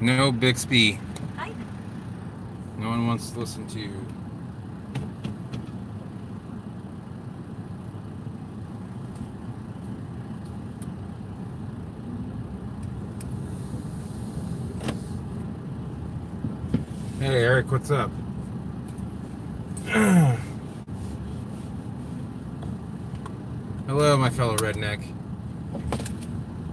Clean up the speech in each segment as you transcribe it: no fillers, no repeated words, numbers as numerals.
No Bixby. Hi. No one wants to listen to you. Hey, Eric, what's up? Hello, my fellow redneck.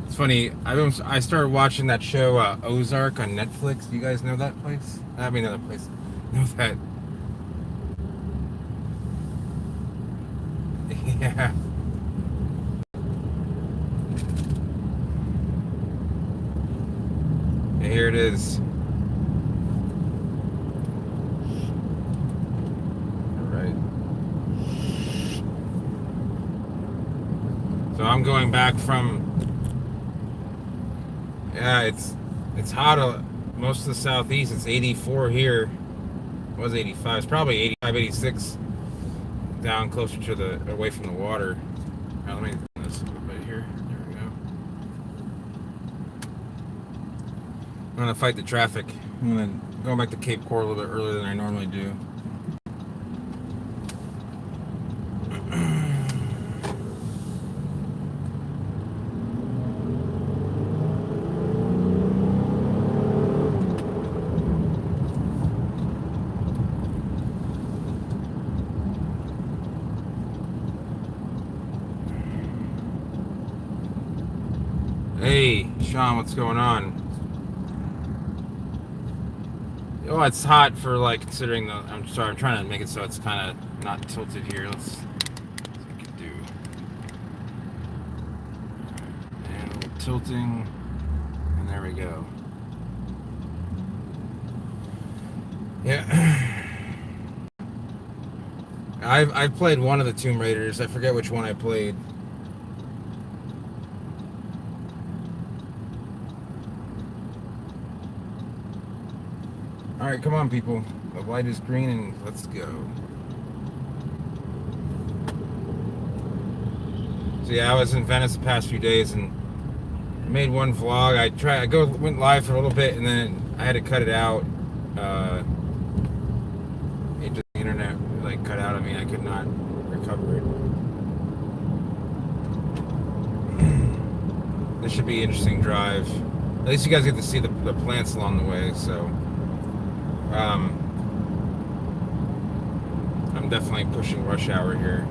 It's funny. I started watching that show Ozark on Netflix. Do you guys know that place? I mean, another place. Know that? Yeah. And here it is. All right. So I'm going back from. Yeah, it's hot. Most of the southeast. It's 84 here. It was 85. It's probably 85, 86 down closer to the away from the water. Let me do this a little bit here. There we go. I'm gonna fight the traffic. I'm gonna go back to Cape Coral a little bit earlier than I normally do. Hey, Sean, what's going on? Oh, it's hot for like considering the. I'm sorry, I'm trying to make it so it's kind of not tilted here. Let's see what I can do. And a little tilting, and there we go. Yeah. I've played one of the Tomb Raiders. I forget which one I played. All right, come on, people. The light is green, and let's go. So yeah, I was in Venice the past few days and made one vlog. Went live for a little bit, and then I had to cut it out. The internet like cut out of me. I could not recover it. This should be an interesting drive. At least you guys get to see the plants along the way. So, I'm definitely pushing rush hour here.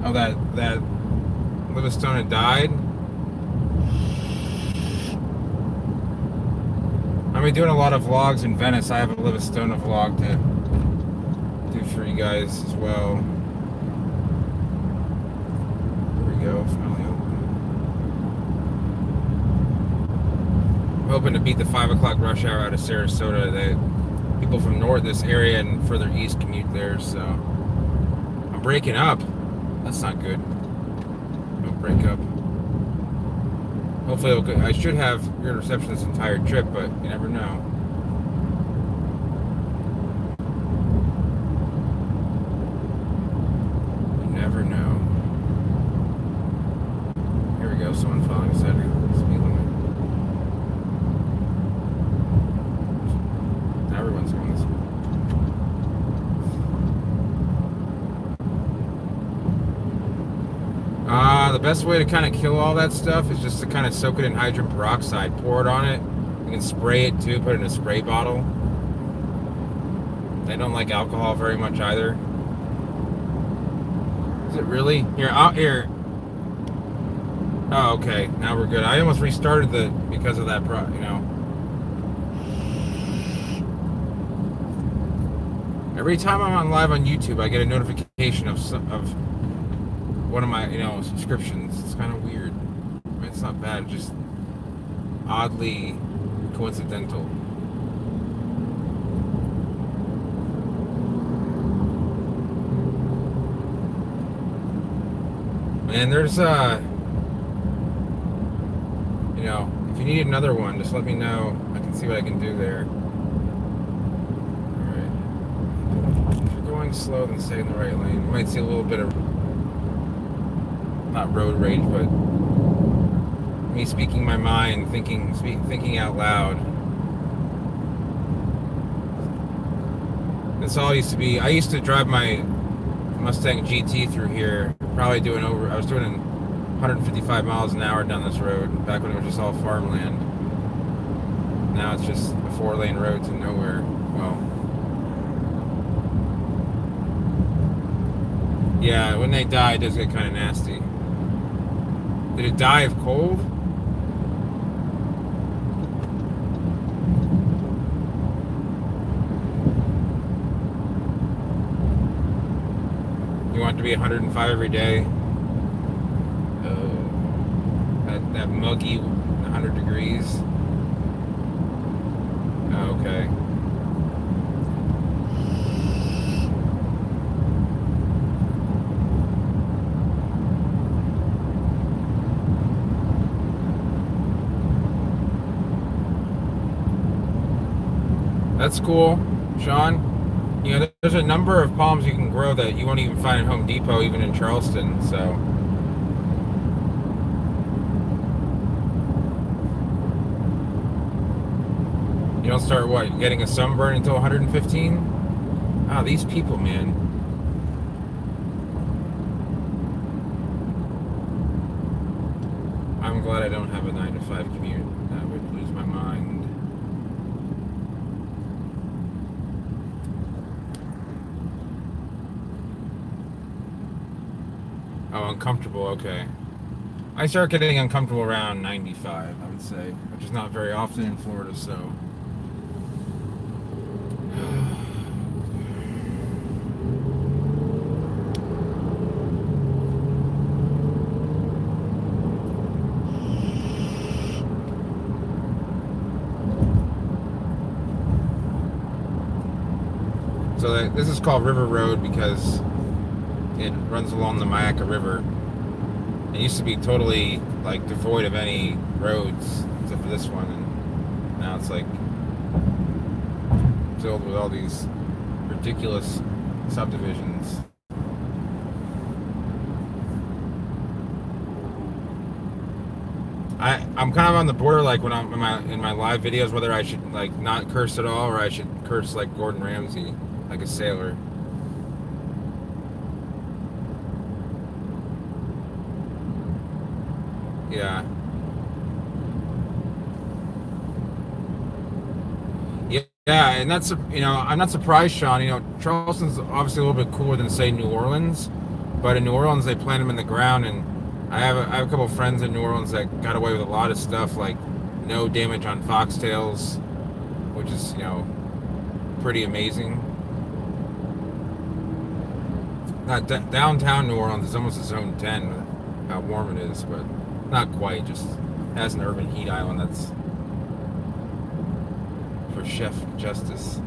Oh, that Livingstone had died. I've been doing a lot of vlogs in Venice. I have a Livingstone vlog to do for you guys as well. There we go. Finally open. I'm hoping to beat the 5 o'clock rush hour out of Sarasota. People from this area and further east commute there, so I'm breaking up. That's not good. Don't break up. Hopefully, I should have good reception this entire trip, but you never know. You never know. Here we go. Someone following us at the speed limit. Everyone's going this way. The best way to kind of kill all that stuff is just to kind of soak it in hydrogen peroxide, pour it on it. You can spray it too, put it in a spray bottle. They don't like alcohol very much either. Is it really? Here, out here. Oh, okay. Now we're good. I almost restarted because of that, Every time I'm on live on YouTube, I get a notification of one of my, subscriptions. It's kind of weird. I mean, it's not bad, just oddly coincidental. And there's you know, if you need another one, just let me know. I can see what I can do there. Alright. If you're going slow, then stay in the right lane. You might see a little bit of, not road rage, but me speaking my mind, thinking out loud. This all used to be, I used to drive my Mustang GT through here, probably I was doing 155 miles an hour down this road, back when it was just all farmland. Now it's just a 4-lane road to nowhere. Well, yeah, when they die, it does get kind of nasty. Did it die of cold? You want it to be 105 every day? That muggy 100 degrees? Okay. That's cool, Sean. You know, there's a number of palms you can grow that you won't even find at Home Depot, even in Charleston, so. You don't start, what, getting a sunburn until 115? Ah, these people, man. I'm glad I don't have a 9 to 5 commute. That would lose my mind. Oh, uncomfortable, okay. I start getting uncomfortable around 95, I would say, which is not very often in Florida, so. So this is called River Road because it runs along the Myakka River. It used to be totally like devoid of any roads except for this one, and now it's like filled with all these ridiculous subdivisions. I'm kind of on the border, like when I'm in my live videos, whether I should like not curse at all or I should curse like Gordon Ramsay, like a sailor. Yeah. Yeah, and that's, you know, I'm not surprised, Sean. You know, Charleston's obviously a little bit cooler than, say, New Orleans, but in New Orleans they plant them in the ground, and I have a couple of friends in New Orleans that got away with a lot of stuff, like no damage on foxtails, which is, you know, pretty amazing. Downtown New Orleans is almost its own 10 with how warm it is, but not quite. Just has an urban heat island that's for Chef Justice.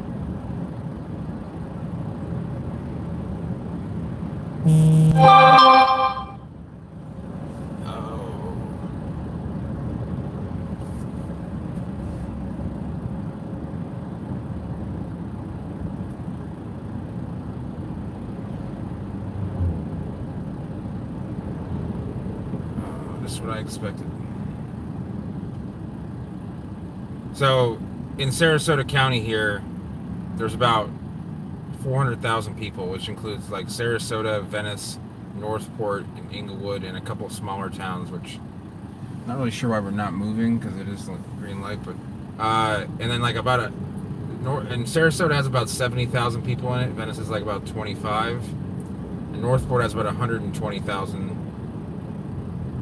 This is what I expected. So, in Sarasota County here, there's about 400,000 people, which includes like Sarasota, Venice, Northport, and Inglewood, and a couple of smaller towns, which I'm not really sure why we're not moving because it is like green light, but and then like about and Sarasota has about 70,000 people in it. Venice is like about 25, and Northport has about 120,000,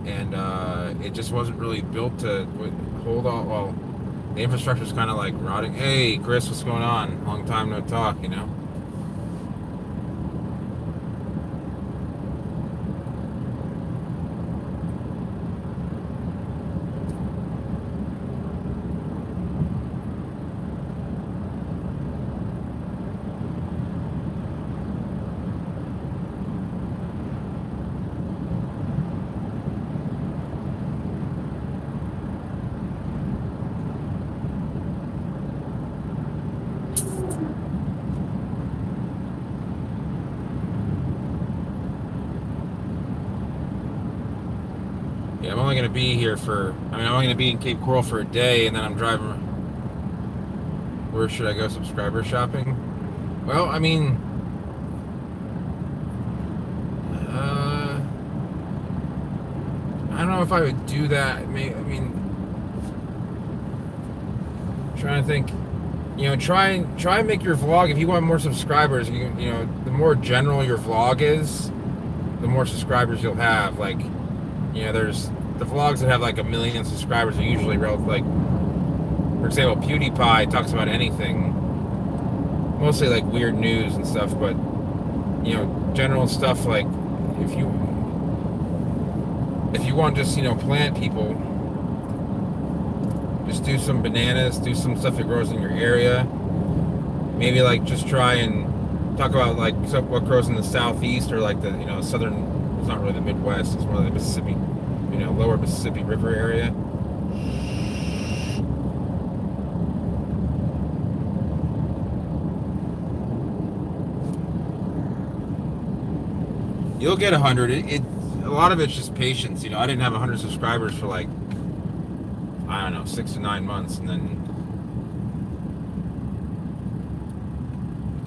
and it just wasn't really built to hold all. Well, the infrastructure's kind of like rotting. Hey, Chris, what's going on? Long time no talk, you know. only going to be here for, I'm only going to be in Cape Coral for a day, and then I'm driving. Where should I go subscriber shopping? Well, I don't know if I would do that. Trying to think. Try and make your vlog. If you want more subscribers, the more general your vlog is, the more subscribers you'll have. Like, there's the vlogs that have like 1 million subscribers are usually like, for example, PewDiePie talks about anything, mostly like weird news and stuff. But general stuff like if you want just plant people, just do some bananas, do some stuff that grows in your area. Maybe like just try and talk about like what grows in the southeast or like the southern. It's not really the Midwest. It's more like the Mississippi, lower Mississippi River area. You'll get 100. A lot of it's just patience. I didn't have 100 subscribers for like, I don't know, 6 to 9 months, and then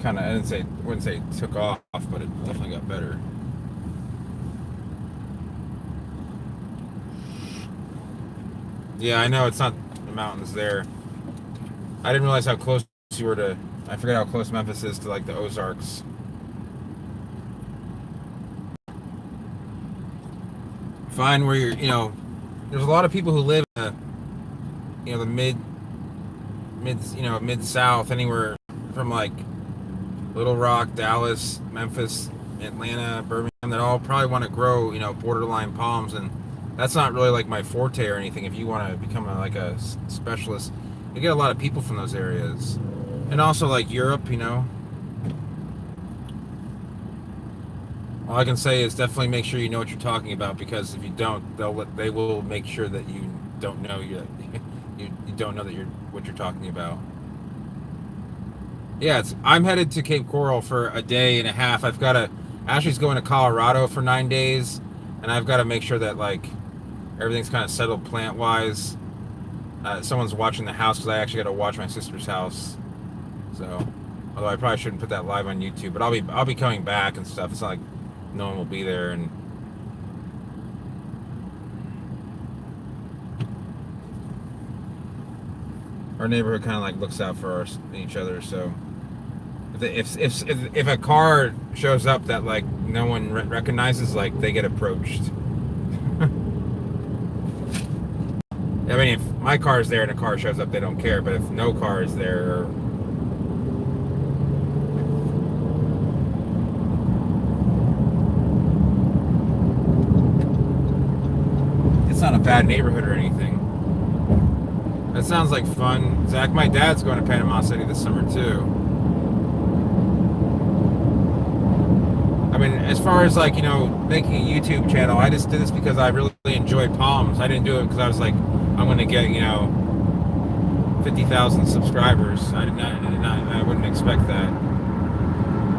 kind of, wouldn't say it took off, but it definitely got better. Yeah, I know it's not the mountains there. I didn't realize how close you were to, I forget how close Memphis is to like the Ozarks. Find where you're, there's a lot of people who live in the mid South, anywhere from like Little Rock, Dallas, Memphis, Atlanta, Birmingham, that all probably want to grow, borderline palms, and that's not really like my forte or anything. If you want to become a specialist, you get a lot of people from those areas, and also like Europe, All I can say is definitely make sure you know what you're talking about, because if you don't, they will make sure that you don't know you don't know that what you're talking about. Yeah, I'm headed to Cape Coral for a day and a half. Ashley's going to Colorado for 9 days, and I've got to make sure that like everything's kind of settled plant wise. Someone's watching the house because I actually got to watch my sister's house. So, although I probably shouldn't put that live on YouTube, but I'll be coming back and stuff. It's not like no one will be there, and our neighborhood kind of like looks out for each other. So if a car shows up that like no one recognizes, like they get approached. If my car is there and a car shows up, they don't care. But if no car is there, it's not a bad neighborhood or anything. That sounds like fun. Zach, my dad's going to Panama City this summer too. As far as like, making a YouTube channel, I just did this because I really enjoy palms. I didn't do it because I was like, I'm going to get, 50,000 subscribers. I wouldn't expect that.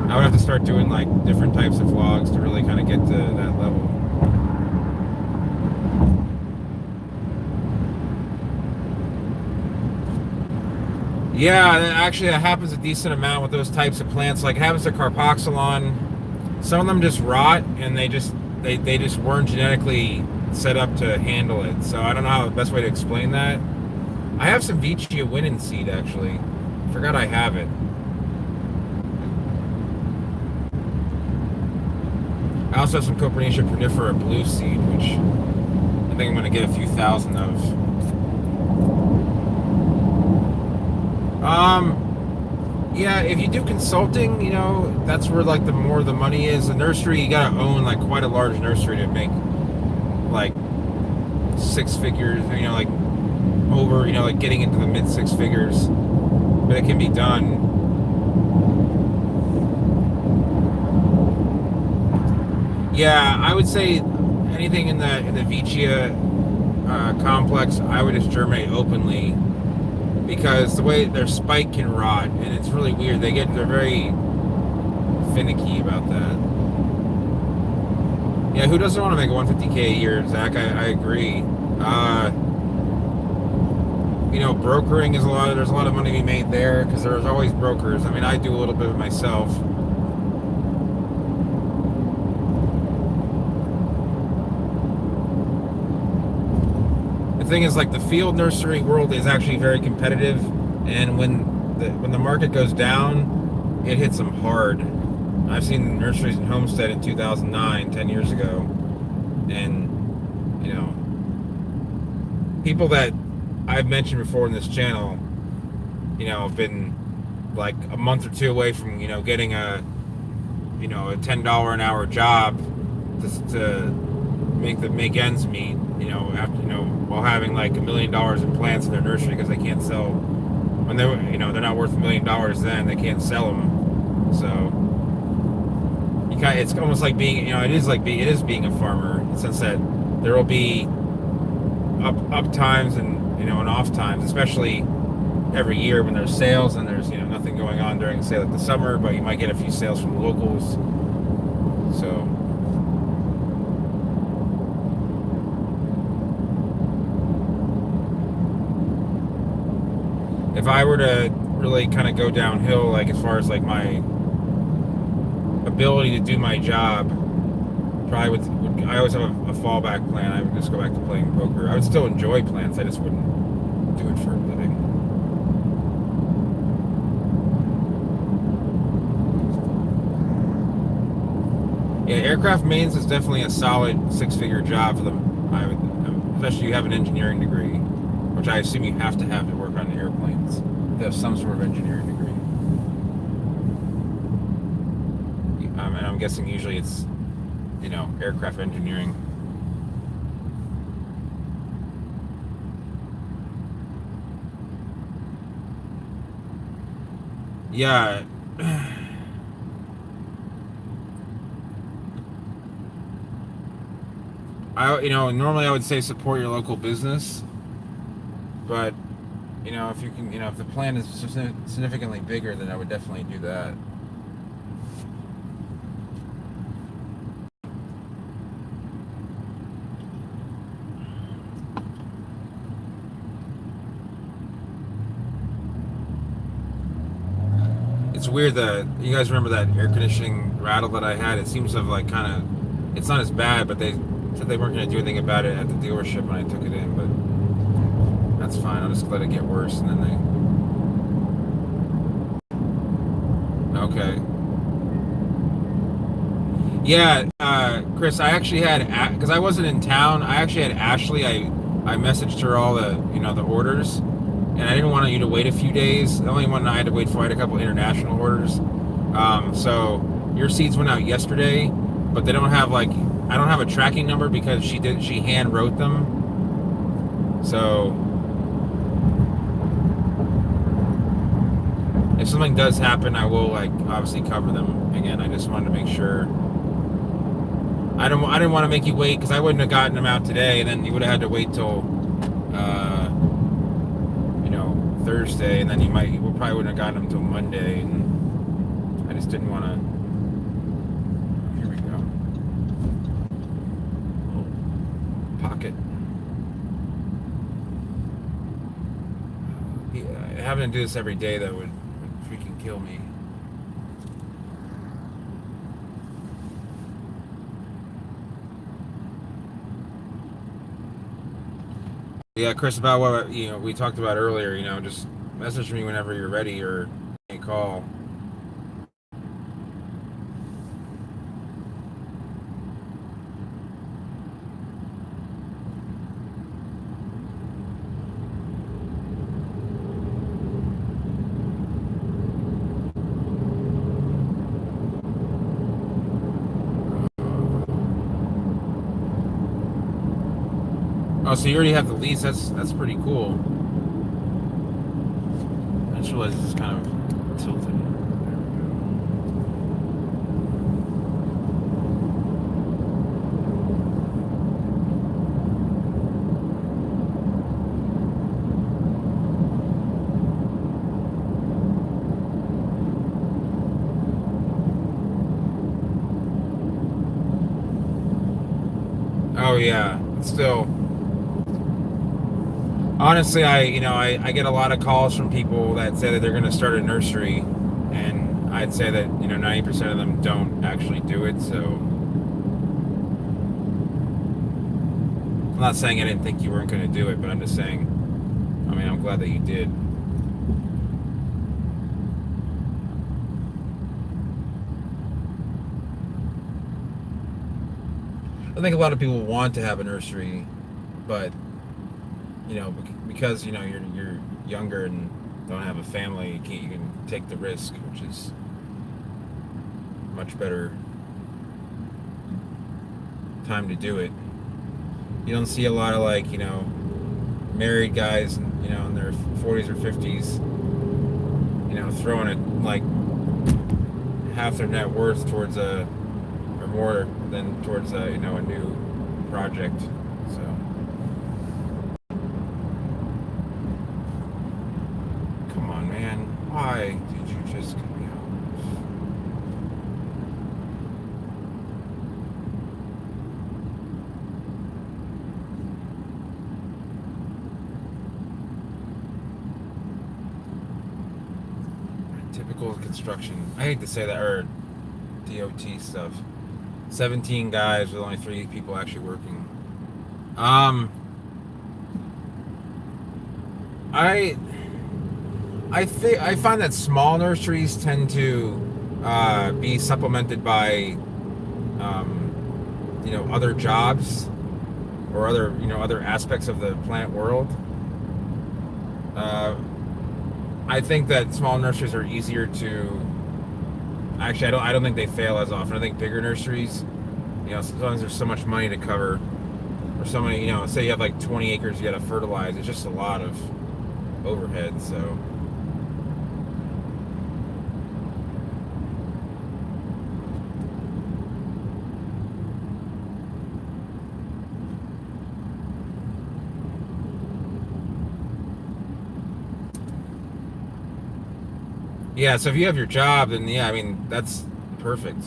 I would have to start doing like different types of vlogs to really kind of get to that level. Yeah, actually that happens a decent amount with those types of plants. Like it happens to Carpoxylon. Some of them just rot, and they just weren't genetically set up to handle it. So I don't know how the best way to explain that. I have some Vicia Winnan seed actually. I forgot I have it. I also have some Copernicia prunifera blue seed, which I think I'm going to get a few thousand of. Yeah, if you do consulting, that's where like the more the money is. The nursery, you gotta own like quite a large nursery to make like 6 figures, like over, like getting into the mid 6 figures. But it can be done. Yeah, I would say anything in the Vicia complex, I would just germinate openly, because the way their spike can rot, and it's really weird. They're very finicky about that. Yeah, who doesn't want to make 150K a year, Zach? I agree. Uh, brokering is there's a lot of money to be made there because there's always brokers. I mean, I do a little bit of it myself. The thing is, like, the field nursery world is actually very competitive, and when the market goes down, it hits them hard. I've seen nurseries in Homestead in 2009, 10 years ago, and people that I've mentioned before in this channel, have been like a month or two away from getting a $10 an hour job to make ends meet. After while having like $1 million in plants in their nursery because they can't sell when they're not worth $1 million. Then they can't sell them. So it's almost like being it is being a farmer in the sense that there will be up times and and off times, especially every year when there's sales and there's nothing going on during say like the summer, but you might get a few sales from the locals. So if I were to really kind of go downhill, like as far as like my ability to do my job, probably would I always have a fallback plan. I would just go back to playing poker. I would still enjoy plants. I just wouldn't do it for a living. Yeah, aircraft maintenance is definitely a solid six-figure job for them. Especially if you have an engineering degree, which I assume you have to work on airplanes. You have some sort of engineering degree. And I'm guessing usually it's aircraft engineering. Yeah. Normally I would say support your local business, but if you can, if the plan is significantly bigger, then I would definitely do that. It's weird that you guys remember that air conditioning rattle that I had. It seems to have like kind of, it's not as bad, but they said they weren't going to do anything about it at the dealership when I took it in, but that's fine. I'll just let it get worse and then okay. Yeah, Chris, I actually had, because I wasn't in town, I actually had Ashley, I messaged her all the, the orders, and I didn't want you to wait a few days. The only one I had to wait for, I had a couple international orders. So your seeds went out yesterday, but they don't have like, I don't have a tracking number because she hand wrote them. So if something does happen, I will like obviously cover them again. I just wanted to make sure. I didn't want to make you wait because I wouldn't have gotten them out today, and then you would have had to wait till Thursday, and then you probably wouldn't have gotten them until Monday, and I just didn't want to. Here we go. Pocket. Yeah, having to do this every day that would freaking kill me. Yeah, Chris, about what we talked about earlier. Just message me whenever you're ready or call. Oh, so you already have the lease. That's pretty cool. I just realized it's kind of tilted. Oh yeah, still. Honestly, I get a lot of calls from people that say that they're going to start a nursery, and I'd say that 90% of them don't actually do it. So I'm not saying I didn't think you weren't going to do it, but I'm just saying, I mean, I'm glad that you did. I think a lot of people want to have a nursery, but because you're younger and don't have a family, you can take the risk, which is much better time to do it. You don't see a lot of married guys, in their 40s or 50s, throwing it like half their net worth towards or more than towards a new project. So come on, man, why did you just cut me off? Typical construction. I hate to say that, or DOT stuff. 17 guys with only 3 people actually working. I I find that small nurseries tend to be supplemented by other jobs or other aspects of the plant world. Uh, I think that small nurseries are easier to. Actually, I don't think they fail as often. I think bigger nurseries, sometimes there's so much money to cover, or so many, say you have like 20 acres you got to fertilize. It's just a lot of overhead. So yeah, so if you have your job, then yeah, I mean that's perfect.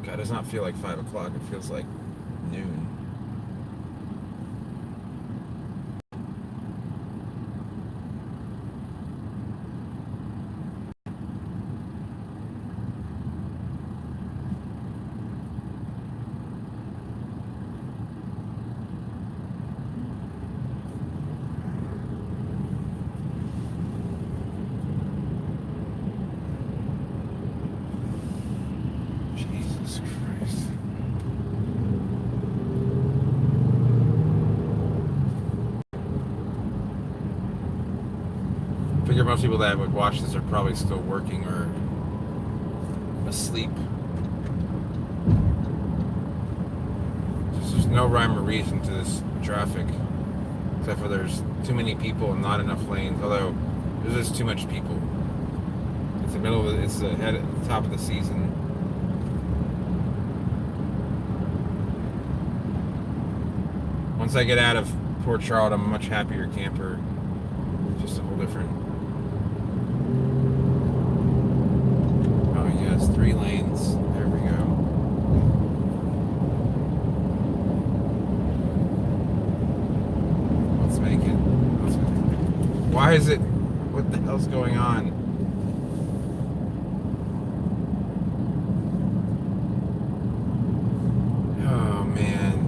God, it does not feel like 5 o'clock. It feels like noon. Jesus Christ. I figure most people that would watch this are probably still working or asleep. There's no rhyme or reason to this traffic, except for there's too many people and not enough lanes. Although there's just too much people. It's the middle of it's the head at the top of the season. Once I get out of Port Charlotte, I'm a much happier camper. Just a whole different. Oh yes, 3 lanes. There we go. Let's make it. Why is it? What the hell's going on? Oh man.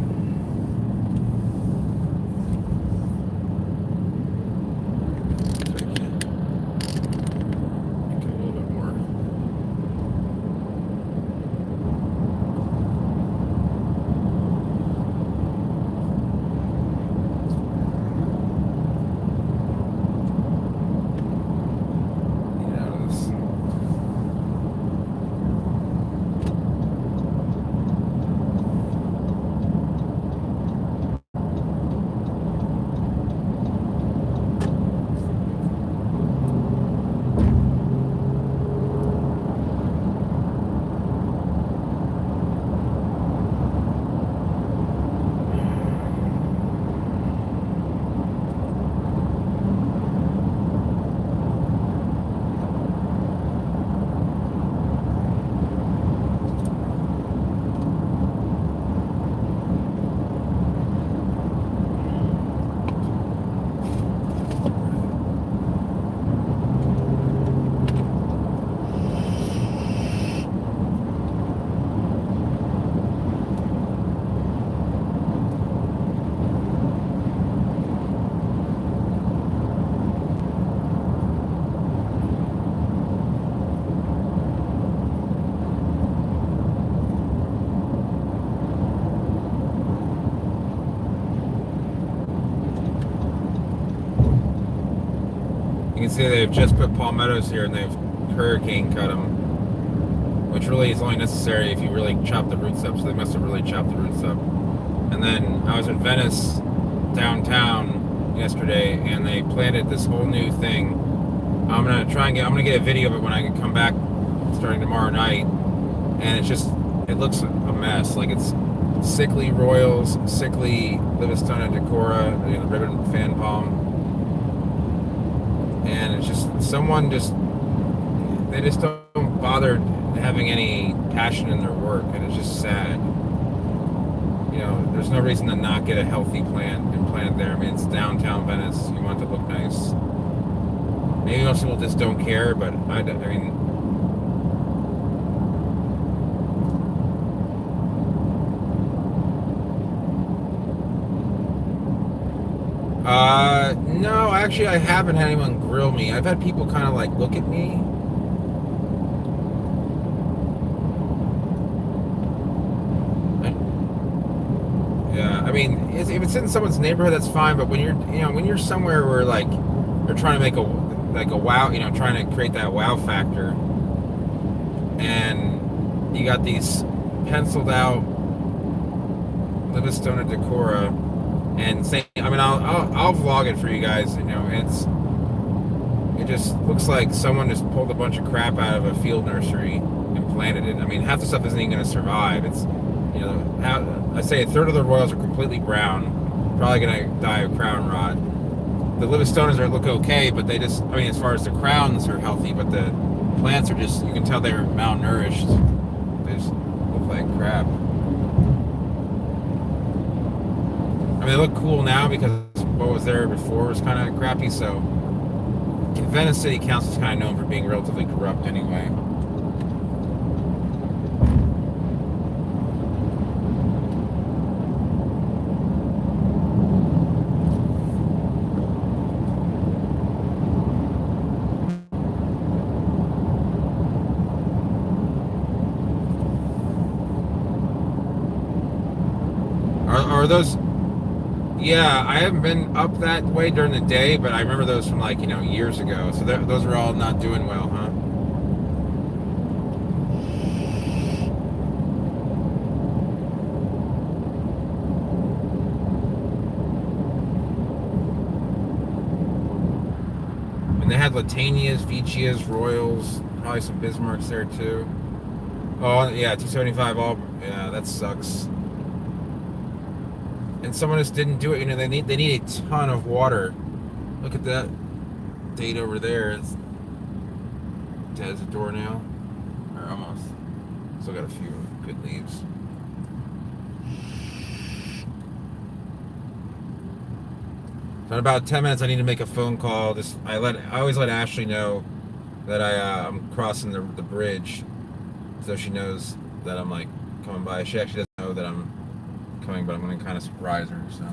You can see they've just put palmettos here and they've hurricane cut them, which really is only necessary if you really chop the roots up. So they must have really chopped the roots up. And then I was in Venice downtown yesterday, and they planted this whole new thing. I'm gonna get a video of it when I can come back starting tomorrow night. And it looks a mess. Like it's sickly royals, sickly Livistona decora, the ribbon fan palm. And it's just, they just don't bother having any passion in their work, and it's just sad. There's no reason to not get a healthy plant and plant it there. I mean, it's downtown Venice. You want it to look nice. Maybe most people just don't care, but I mean, no, actually, I haven't had anyone grill me. I've had people kind of like look at me. Yeah, I mean, if it's in someone's neighborhood, that's fine. But when you're somewhere where like they're trying to make a wow, trying to create that wow factor, and you got these penciled out Livistona decora, and say, I mean, I'll vlog it for you guys. It just looks like someone just pulled a bunch of crap out of a field nursery and planted it. I mean, half the stuff isn't even going to survive. It's I say a third of the royals are completely brown, probably going to die of crown rot. The Livistonas look okay, but they just, I mean, as far as the crowns are healthy, but the plants are just, you can tell they're malnourished. They just look like crap. I mean, they look cool now because what was there before was kind of crappy, so Venice City Council is kind of known for being relatively corrupt anyway. Are those... Yeah, I haven't been up that way during the day, but I remember those from like, years ago. So those are all not doing well, huh? And they had Latanias, Vicias, Royals, probably some Bismarcks there too. Oh, yeah, 275 all. Yeah, that sucks. And someone just didn't do it. They need a ton of water. Look at that date over there. It's dead as a doornail, or almost. Still got a few good leaves. So in about 10 minutes, I need to make a phone call. I always let Ashley know that I'm crossing the bridge, so she knows that I'm like coming by. She actually doesn't know that I'm coming, but I'm going to kind of surprise her, so.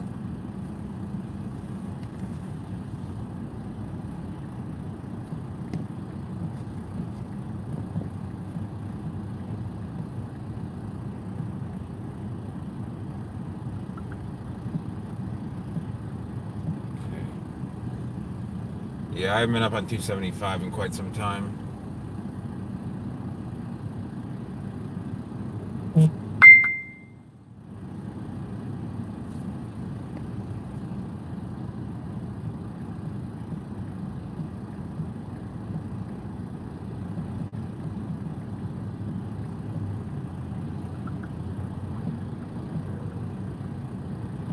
Yeah, I haven't been up on 275 in quite some time.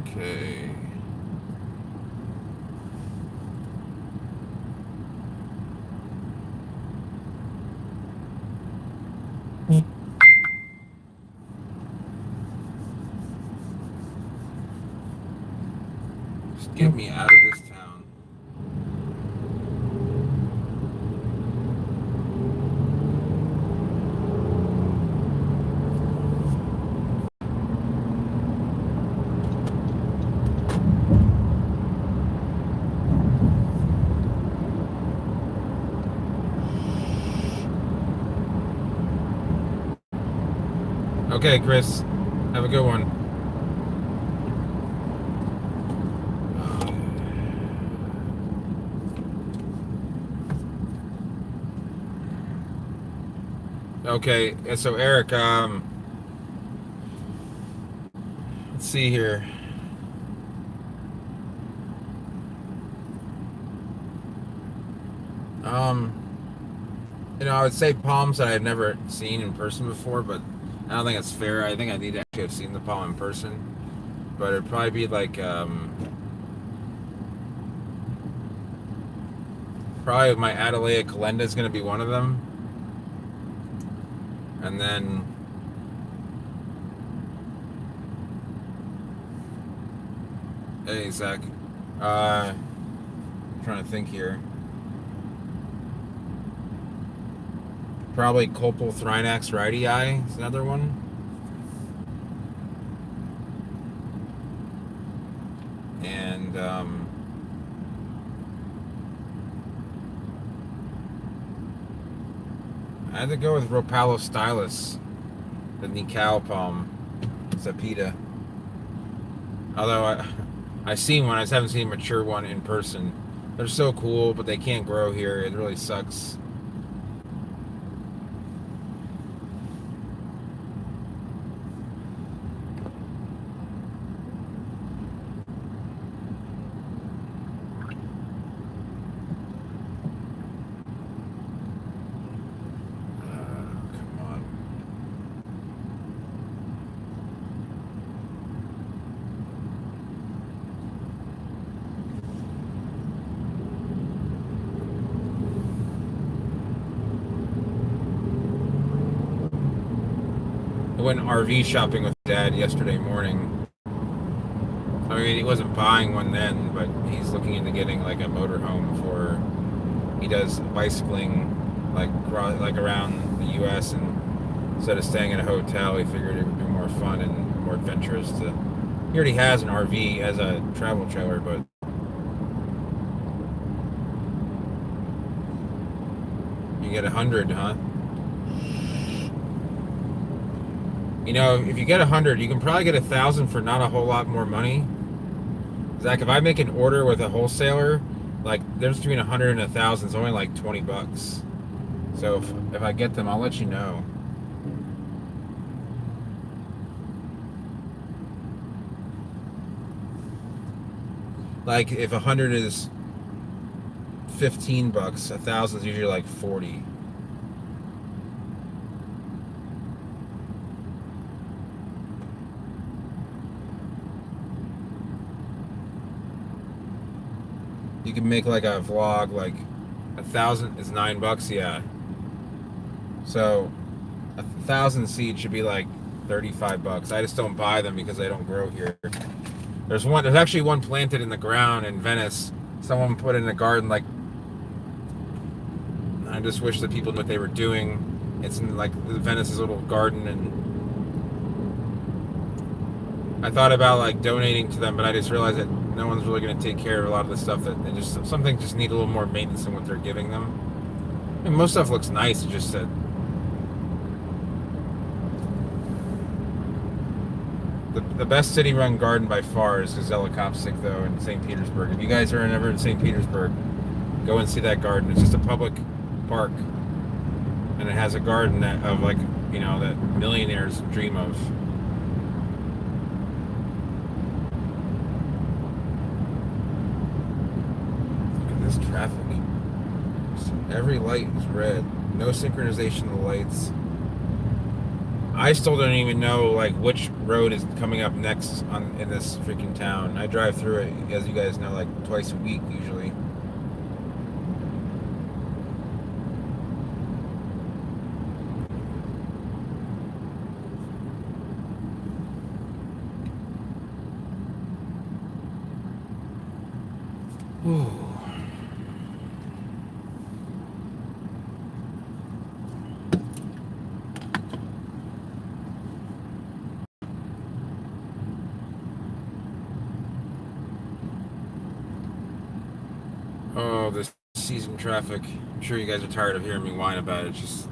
Okay. Just get me out of this town. Okay, Chris. Have a good one. Okay, and so Eric, let's see here. Um, I would say palms that I've never seen in person before, but I don't think it's fair. I think I need to actually have seen the palm in person. But it'd probably be like, probably my Adelaide Calenda is going to be one of them. And then, hey, Zach. I'm trying to think here. Probably Copal Thrinax Rightii is another one. And I had to go with Ropalo Stylus, the Nikau Palm, Zapita. Although I've seen one, I just haven't seen a mature one in person. They're so cool, but they can't grow here. It really sucks. Come on. I went RV shopping with Dad yesterday morning. I mean, he wasn't buying one then, but he's looking into getting like a motorhome for. He does bicycling, like around the U.S. and instead of staying in a hotel, he figured it would be more fun and more adventurous. He already has an RV as a travel trailer, but you get 100, huh? If you get 100, you can probably get 1,000 for not a whole lot more money. Zach, if I make an order with a wholesaler, like there's between 100 and 1,000, it's only like $20. So if I get them, I'll let you know. Like if 100 is $15, 1,000 is usually like 40. You can make like a vlog, like 1,000 is $9, yeah. So 1,000 seeds should be like $35. I just don't buy them because they don't grow here. There's actually one planted in the ground in Venice. Someone put in a garden. Like, I just wish that people knew what they were doing. It's in like Venice's little garden, and I thought about like donating to them, but I just realized that no one's really going to take care of a lot of the stuff that some things just need a little more maintenance than what they're giving them. I mean, most stuff looks nice. It's just that the best city-run garden by far is Gazella Kopsik, though, in St. Petersburg. If you guys are ever in St. Petersburg, go and see that garden. It's just a public park, and it has a garden that millionaires dream of. Look at this traffic. Every light is red. No synchronization of the lights. I still don't even know like which road is coming up next in this freaking town. I drive through it, as you guys know, like twice a week usually. Whew. Oh, this season traffic. I'm sure you guys are tired of hearing me whine about it. Just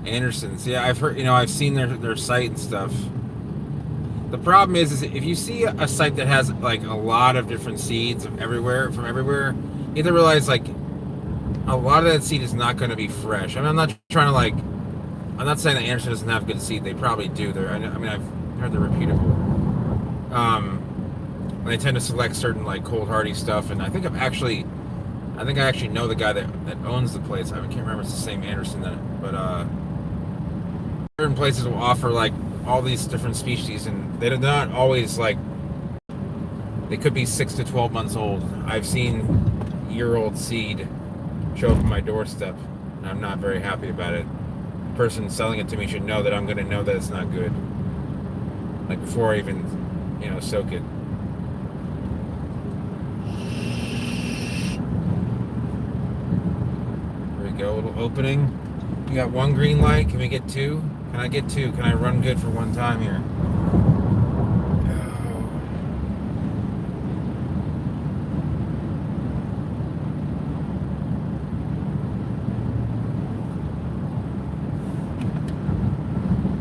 Anderson's. Yeah, I've heard, I've seen their site and stuff. The problem is if you see a site that has like a lot of different seeds from everywhere, you have to realize like a lot of that seed is not going to be fresh. I mean, I'm not trying to like. I'm not saying that Anderson doesn't have good seed. They probably do. I mean, I've heard they're reputable. And they tend to select certain like cold hardy stuff. And I think I actually know the guy that owns the place. I can't remember if it's the same Anderson but certain places will offer like all these different species, and they're not always like. They could be 6 to 12 months old. I've seen year-old seed show up on my doorstep, and I'm not very happy about it. The person selling it to me should know that I'm going to know that it's not good, like before I even, soak it. There we go, a little opening. We got one green light. Can we get two? Can I get two? Can I run good for one time here?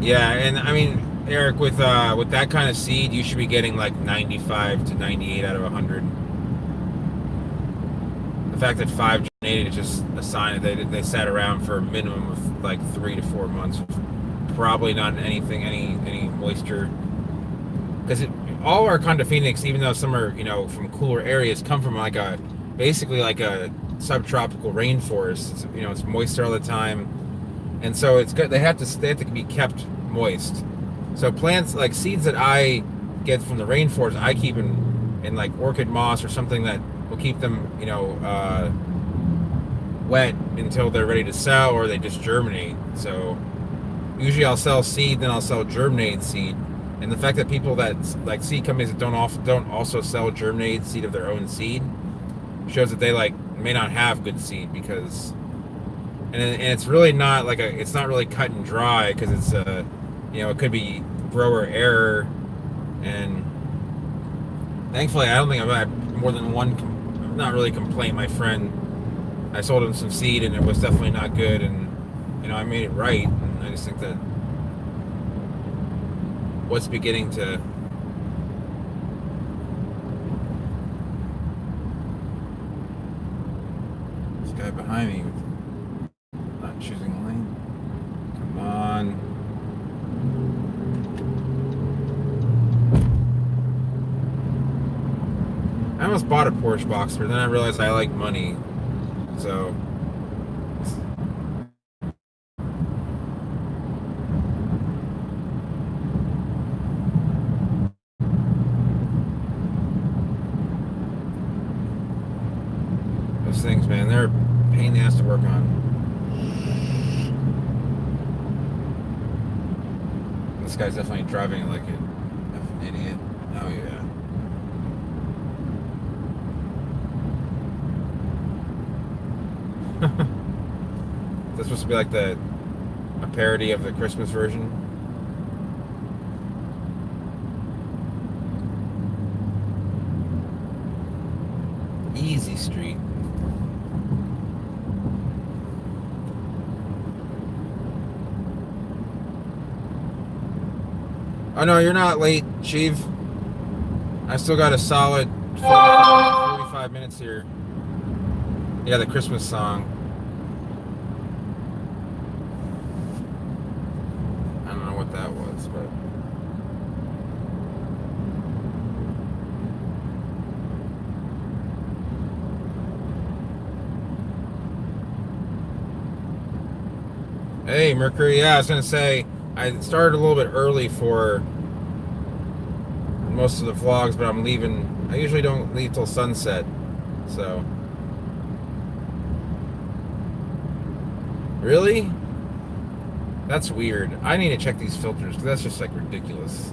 Yeah, and I mean, Eric, with that kind of seed, you should be getting like 95 to 98 out of 100. The fact that 5 germinated is just a sign that they sat around for a minimum of like 3 to 4 months. Probably not anything, any moisture. Because all our Conda Phoenix, even though some are from cooler areas, come from basically like a subtropical rainforest. It's moisture all the time. And so it's good. They have to be kept moist. So plants like seeds that I get from the rainforest, I keep in like orchid moss or something that will keep them, wet until they're ready to sell, or they just germinate. So usually I'll sell seed, then I'll sell germinated seed. And the fact that people that like seed companies that don't also sell germinated seed of their own seed shows that they may not have good seed, because. And it's really not it's not really cut and dry, because it's it could be grower error, and thankfully I don't think I've had more than one not really complaint. My friend, I sold him some seed and it was definitely not good, and I made it right. And I just think that what's beginning to this guy behind me choosing a lane. Come on. I almost bought a Porsche Boxster, then I realized I like money. So those things, man, they're a pain in the ass to work on. This guy's definitely driving it like an idiot. Oh yeah. This supposed to be like a parody of the Christmas version. Easy Street. Oh no, you're not late, Chief. I still got a solid 45 minutes here. Yeah, the Christmas song. I don't know what that was, but hey, Mercury. Yeah, I was gonna say I started a little bit early for most of the vlogs, but I'm leaving. I usually don't leave till sunset, so. Really? That's weird. I need to check these filters, because that's just ridiculous.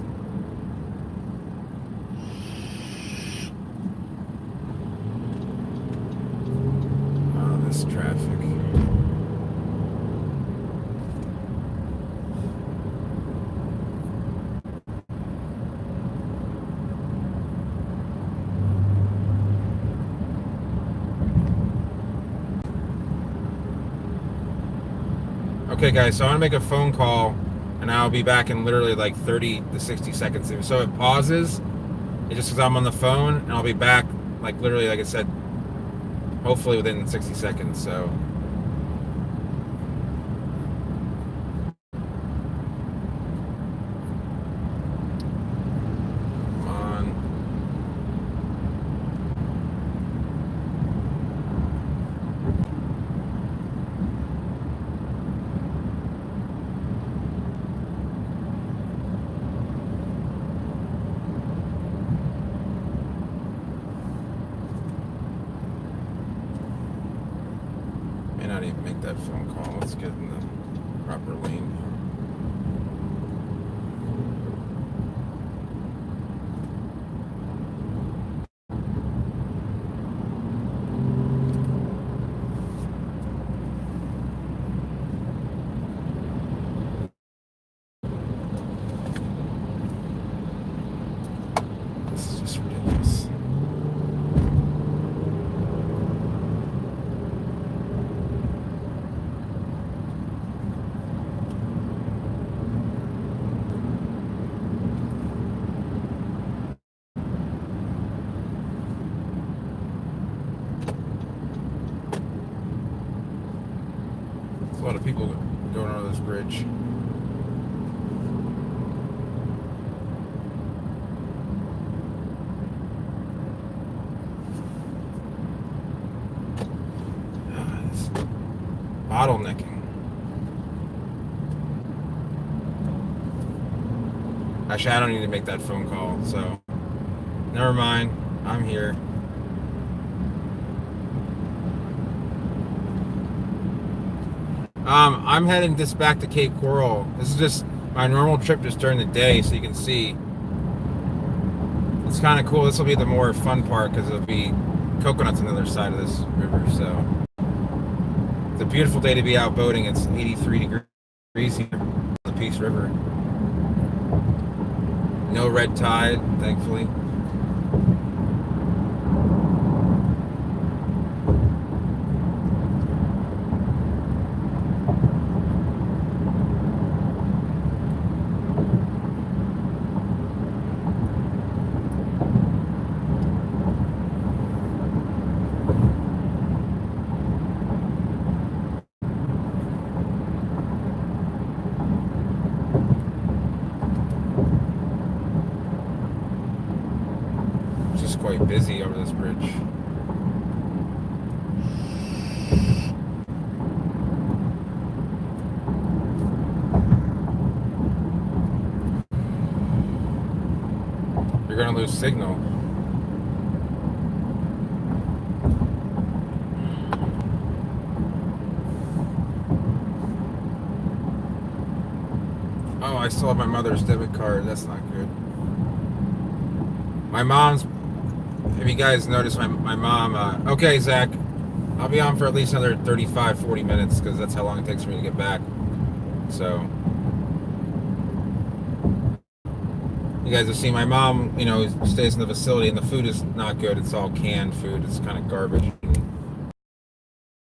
Oh, this traffic. Okay, guys, so I'm going to make a phone call, and I'll be back in literally 30 to 60 seconds. So it pauses, it's just because I'm on the phone, and I'll be back, literally, like I said, hopefully within 60 seconds, so... not even make that phone call. Let's get in the proper lane. This is just ridiculous. There's a lot of people going over this bridge. It's bottlenecking. Actually, I don't need to make that phone call, so never mind. I'm here. I'm heading this back to Cape Coral. This is just my normal trip just during the day, so you can see. It's kind of cool. This will be the more fun part because it'll be coconuts on the other side of this river. So it's a beautiful day to be out boating. It's 83 degrees here on the Peace River. No red tide, thankfully. Quite busy over this bridge. You're gonna lose signal. Oh, I still have my mother's debit card. That's not good. My mom's. If you guys notice, my mom, okay, Zach, I'll be on for at least another 35, 40 minutes because that's how long it takes for me to get back. So, you guys have seen my mom, stays in the facility and the food is not good. It's all canned food. It's kind of garbage.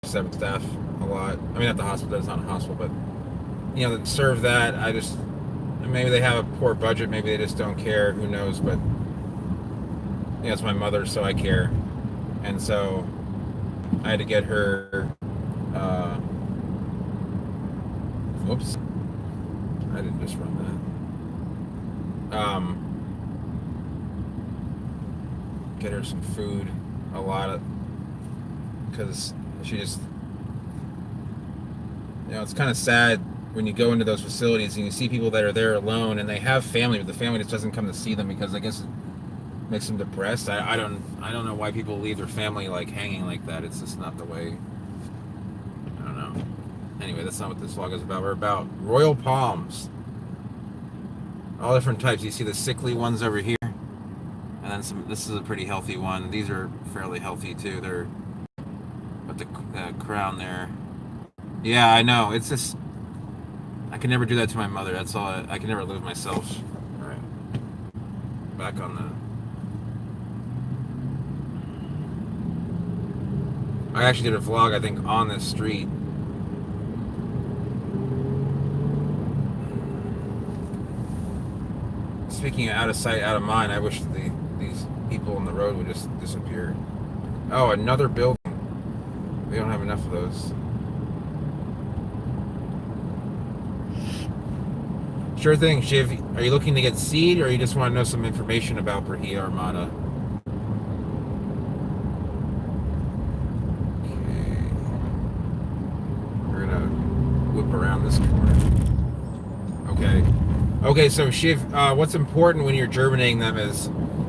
Seven staff a lot. I mean, at the hospital, it's not a hospital, but, that serve that. Maybe they have a poor budget. Maybe they just don't care. Who knows? But, it's my mother, so I care. And so I had to get her, whoops, I didn't just run that. Get her some food, because she just, it's kind of sad when you go into those facilities and you see people that are there alone and they have family, but the family just doesn't come to see them because I guess makes them depressed. I don't know why people leave their family hanging like that. It's just not the way. I don't know. Anyway, that's not what this vlog is about. We're about royal palms. All different types. You see the sickly ones over here, and then some. This is a pretty healthy one. These are fairly healthy too. They're with the crown there. Yeah, I know. It's just I can never do that to my mother. That's all. I can never live myself. All right. Back on the. I actually did a vlog, I think, on this street. Speaking of out of sight, out of mind, I wish these people on the road would just disappear. Oh, another building. We don't have enough of those. Sure thing, Shiv. Are you looking to get seed, or you just want to know some information about Bahia Armada? Around this corner. Okay, so Shiv, what's important when you're germinating them is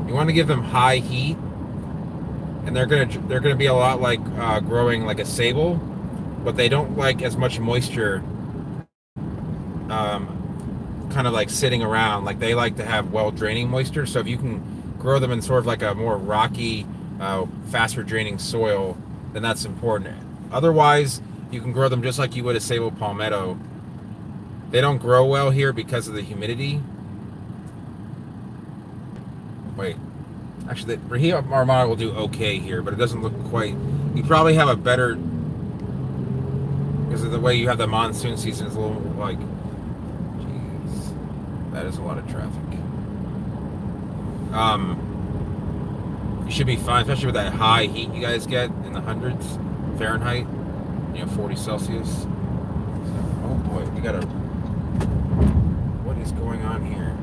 you want to give them high heat, and they're gonna be a lot like growing like a sable. but they don't like as much moisture, kind of like sitting around. Like they like to have well draining moisture. So if you can grow them in sort of like a more rocky, faster draining soil, then that's important. Otherwise, you can grow them just like you would a sable palmetto. They don't grow well here because of the humidity. Wait, actually, the Rahia Armada will do okay here, but it doesn't look quite. You probably have a better, because of the way you have the monsoon season is a little like. Jeez, that is a lot of traffic. You should be fine, especially with that high heat you guys get in the hundreds Fahrenheit, 40 Celsius. So, oh boy, we gotta. What is going on here?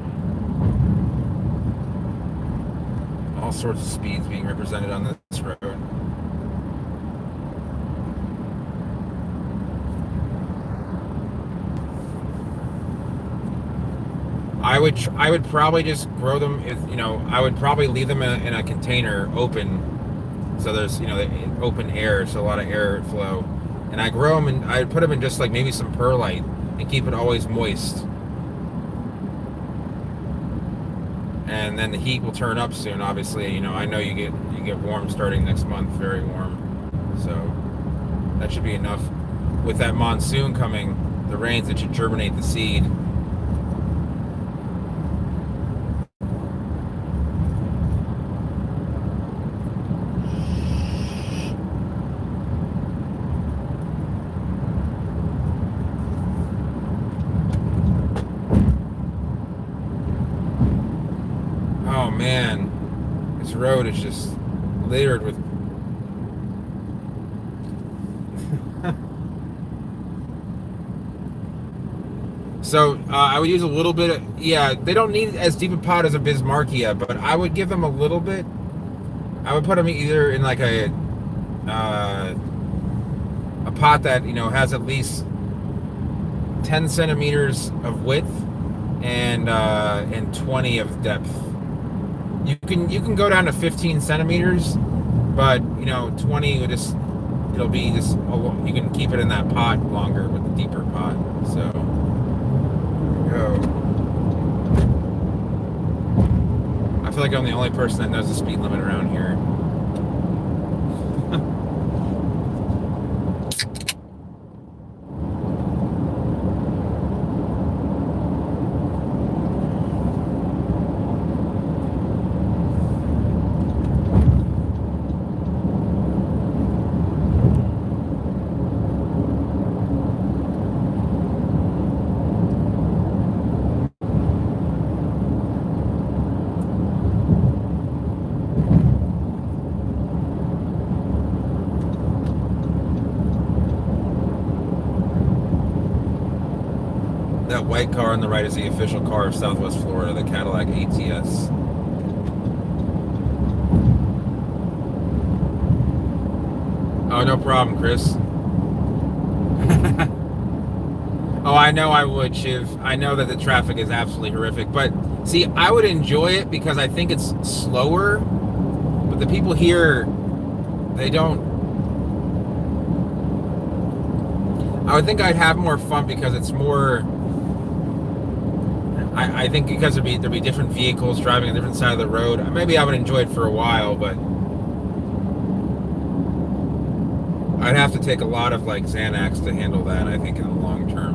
All sorts of speeds being represented on this road. I would probably just grow them. I would probably leave them in a container open, so there's the open air, so a lot of air flow, and I grow them and I put them in just like maybe some perlite and keep it always moist. And then the heat will turn up soon. Obviously, I know you get warm starting next month, very warm, so that should be enough. With that monsoon coming, the rains, it should germinate the seed. Oh man, this road is just littered with. So I would use a little bit of, they don't need as deep a pot as a Bismarckia, but I would give them a little bit. I would put them either in like a pot that has at least 10 centimeters of width and 20 of depth. You can go down to 15 centimeters, but 20 would it'll be just, you can keep it in that pot longer with the deeper pot. So go. I feel like I'm the only person that knows the speed limit around here. That white car on the right is the official car of Southwest Florida, the Cadillac ATS. Oh, no problem, Chris. Oh, I know I would, Shiv. I know that the traffic is absolutely horrific. But, see, I would enjoy it because I think it's slower. But the people here, they don't. I would think I'd have more fun because it's more. I think because there'd be different vehicles driving on a different side of the road. Maybe I would enjoy it for a while, but I'd have to take a lot of like Xanax to handle that, I think, in the long term.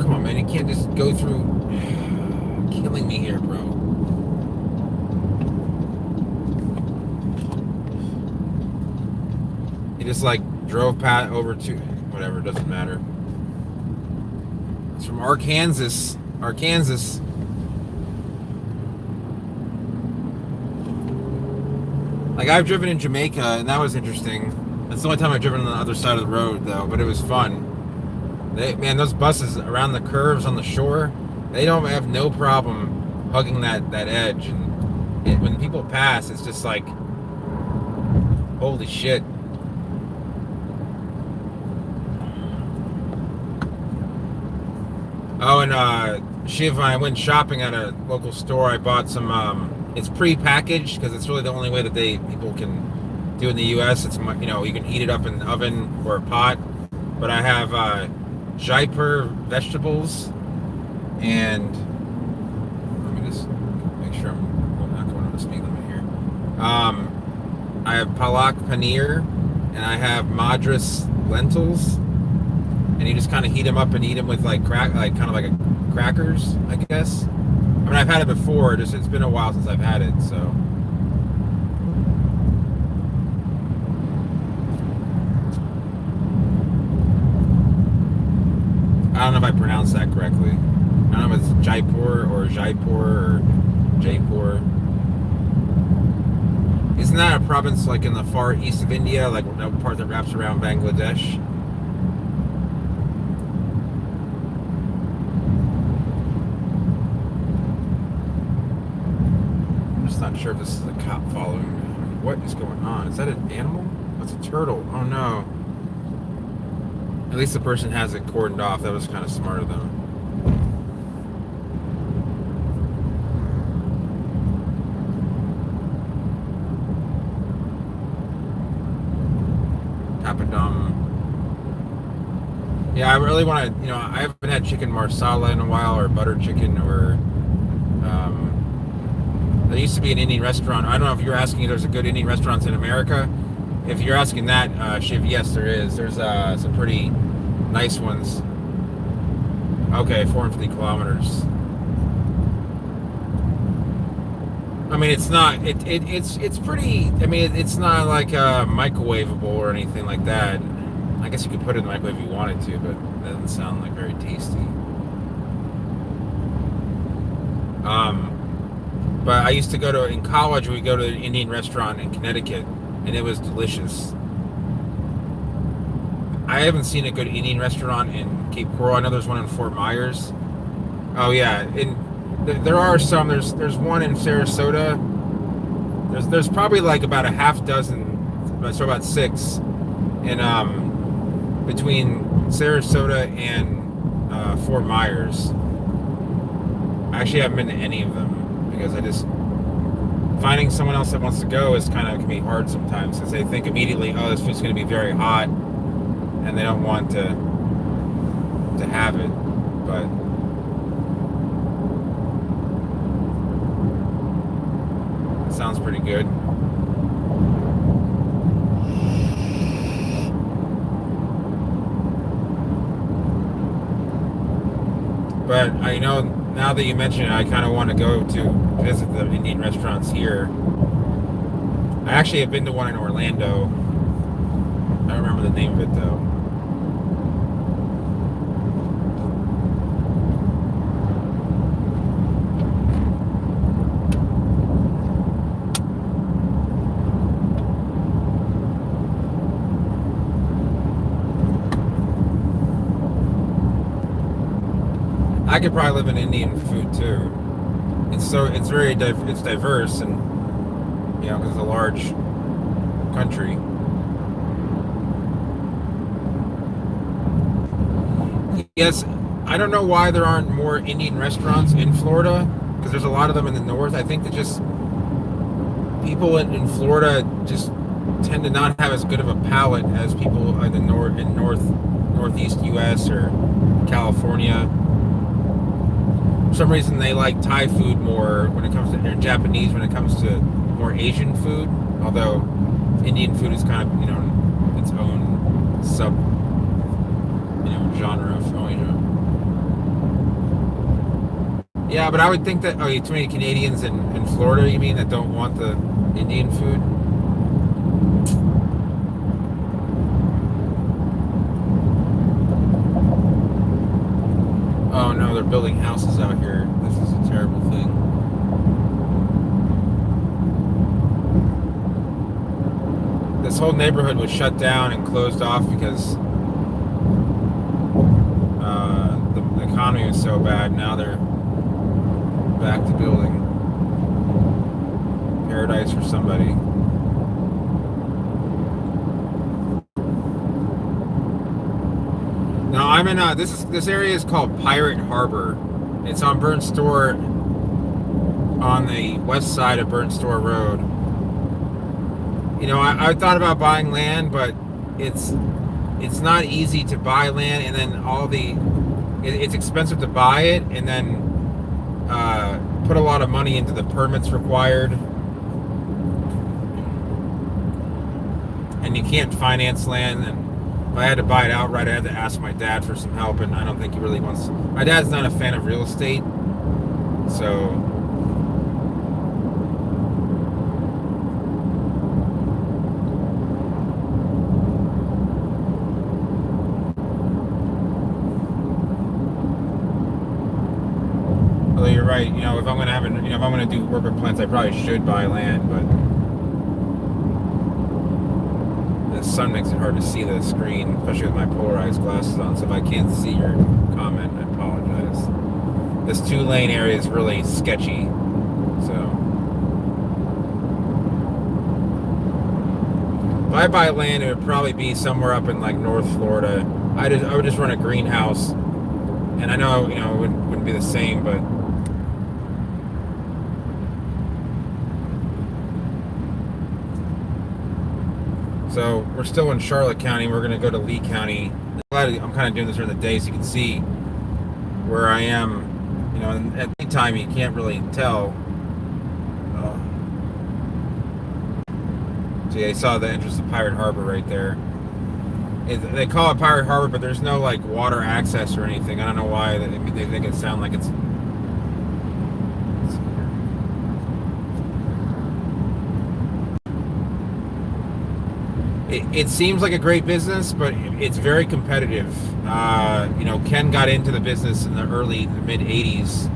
Come on, man, you can't just go through. Killing me here, bro. He just like drove past over to whatever, doesn't matter. It's from Arkansas. Like, I've driven in Jamaica, and that was interesting. That's the only time I've driven on the other side of the road, though, but it was fun. Man, those buses around the curves on the shore, they don't have no problem hugging that edge. And when people pass, it's just like, holy shit. Oh, and Shiv, I went shopping at a local store. I bought some. It's pre-packaged because it's really the only way that people can do in the U.S. It's you can heat it up in the oven or a pot. But I have Jaipur vegetables, and let me just make sure I'm not going over the speed limit here. I have palak paneer, and I have madras lentils, and you just kind of heat them up and eat them with like kind of like crackers, I guess. I mean, I've had it before. Just it's been a while since I've had it, so. I don't know if I pronounced that correctly. I don't know if it's Jaipur or Jaipur. Isn't that a province like in the far east of India, like a part that wraps around Bangladesh? I'm just not sure if this is a cop following me. What is going on? Is that an animal? That's a turtle. Oh no. At least the person has it cordoned off. That was kind of smart of them. Papadum. Yeah, I really want to, I haven't had chicken marsala in a while, or butter chicken, or there used to be an Indian restaurant. I don't know if you're asking if there's a good Indian restaurants in America. If you're asking that, Shiv, yes, there is. There's some pretty nice ones. Okay, 450 kilometers. I mean, it's not. It's pretty. I mean, it's not like microwavable or anything like that. I guess you could put it in the microwave if you wanted to, but that doesn't sound like very tasty. But I used to in college, we'd go to an Indian restaurant in Connecticut, and it was delicious. I haven't seen a good Indian restaurant in Cape Coral. I know there's one in Fort Myers. Oh yeah, there are some. There's one in Sarasota. There's probably like about a half dozen, so about 6, in between Sarasota and Fort Myers. I actually haven't been to any of them because finding someone else that wants to go can be hard sometimes, because they think immediately, oh, this food's going to be very hot, and they don't want to have it. But it sounds pretty good. But I know now that you mention it, I kind of want to go to visit the Indian restaurants here. I actually have been to one in Orlando. I don't remember the name of it though. I could probably live in Indian food too. It's diverse, and because it's a large country. Yes, I don't know why there aren't more Indian restaurants in Florida, because there's a lot of them in the north. I think that just people in Florida just tend to not have as good of a palate as people in the northeast U.S. or California. For some reason, they like Thai food more when it comes to, or Japanese when it comes to more Asian food. Although Indian food is kind of its own sub genre of Asia. Yeah, but I would think that too many Canadians in Florida. You mean that don't want the Indian food? Oh no, they're building houses out here. This is a terrible thing. This whole neighborhood was shut down and closed off because the economy was so bad. Now they're back to building paradise for somebody. Now I'm in this area is called Pirate Harbor. It's on Burnt Store, on the west side of Burnt Store Road. You know, I thought about buying land, but it's it's not easy to buy land, and then it's expensive to buy it, and then put a lot of money into the permits required, and you can't finance land. And if I had to buy it outright, I had to ask my dad for some help, and I don't think he really wants. My dad's not a fan of real estate, so. Although you're right, you know, if I'm gonna have, if I'm gonna do work with plants, I probably should buy land, but the sun makes it hard to see the screen, especially with my polarized glasses on. So if I can't see your comment, I apologize. This 2-lane area is really sketchy, so if I buy land, it would probably be somewhere up in like North Florida. I would just run a greenhouse, and I know, you know, it wouldn't be the same, but. So we're still in Charlotte County. We're going to go to Lee County. I'm kind of doing this during the day so you can see where I am. You know, and at nighttime you can't really tell. So yeah, you saw the entrance to Pirate Harbor right there. They call it Pirate Harbor, but there's no like water access or anything. I don't know why they make it sound like it's. It seems like a great business, but it's very competitive. You know, Ken got into the business in the mid '80s,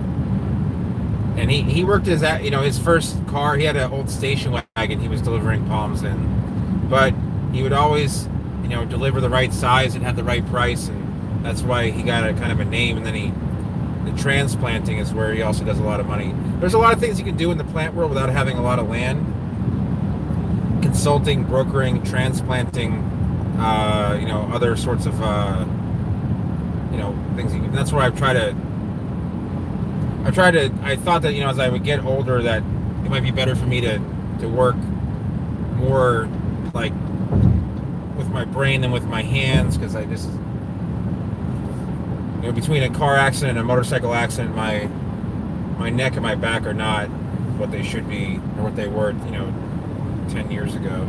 and he worked his first car. He had an old station wagon. He was delivering palms in, but he would always, you know, deliver the right size and have the right price, and that's why he got a kind of a name. And then the transplanting is where he also does a lot of money. There's a lot of things you can do in the plant world without having a lot of land. Consulting, brokering, transplanting, you know, other sorts of, you know, things. That's where I thought that, you know, as I would get older, that it might be better for me to work more like with my brain than with my hands, because I just, you know, between a car accident and a motorcycle accident, my neck and my back are not what they should be or what they were, you know, 10 years ago.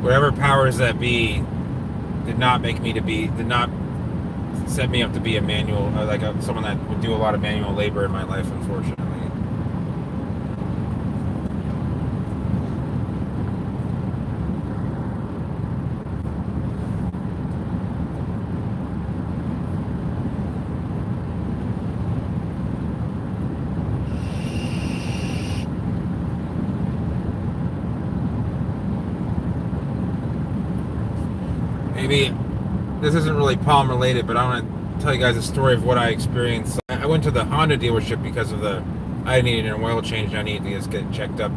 Whatever powers that be did not set me up to be a manual, someone that would do a lot of manual labor in my life, unfortunately. Maybe this isn't really palm related, but I want to tell you guys a story of what I experienced. I went to the Honda dealership because of I needed an oil change. I needed to just get checked up.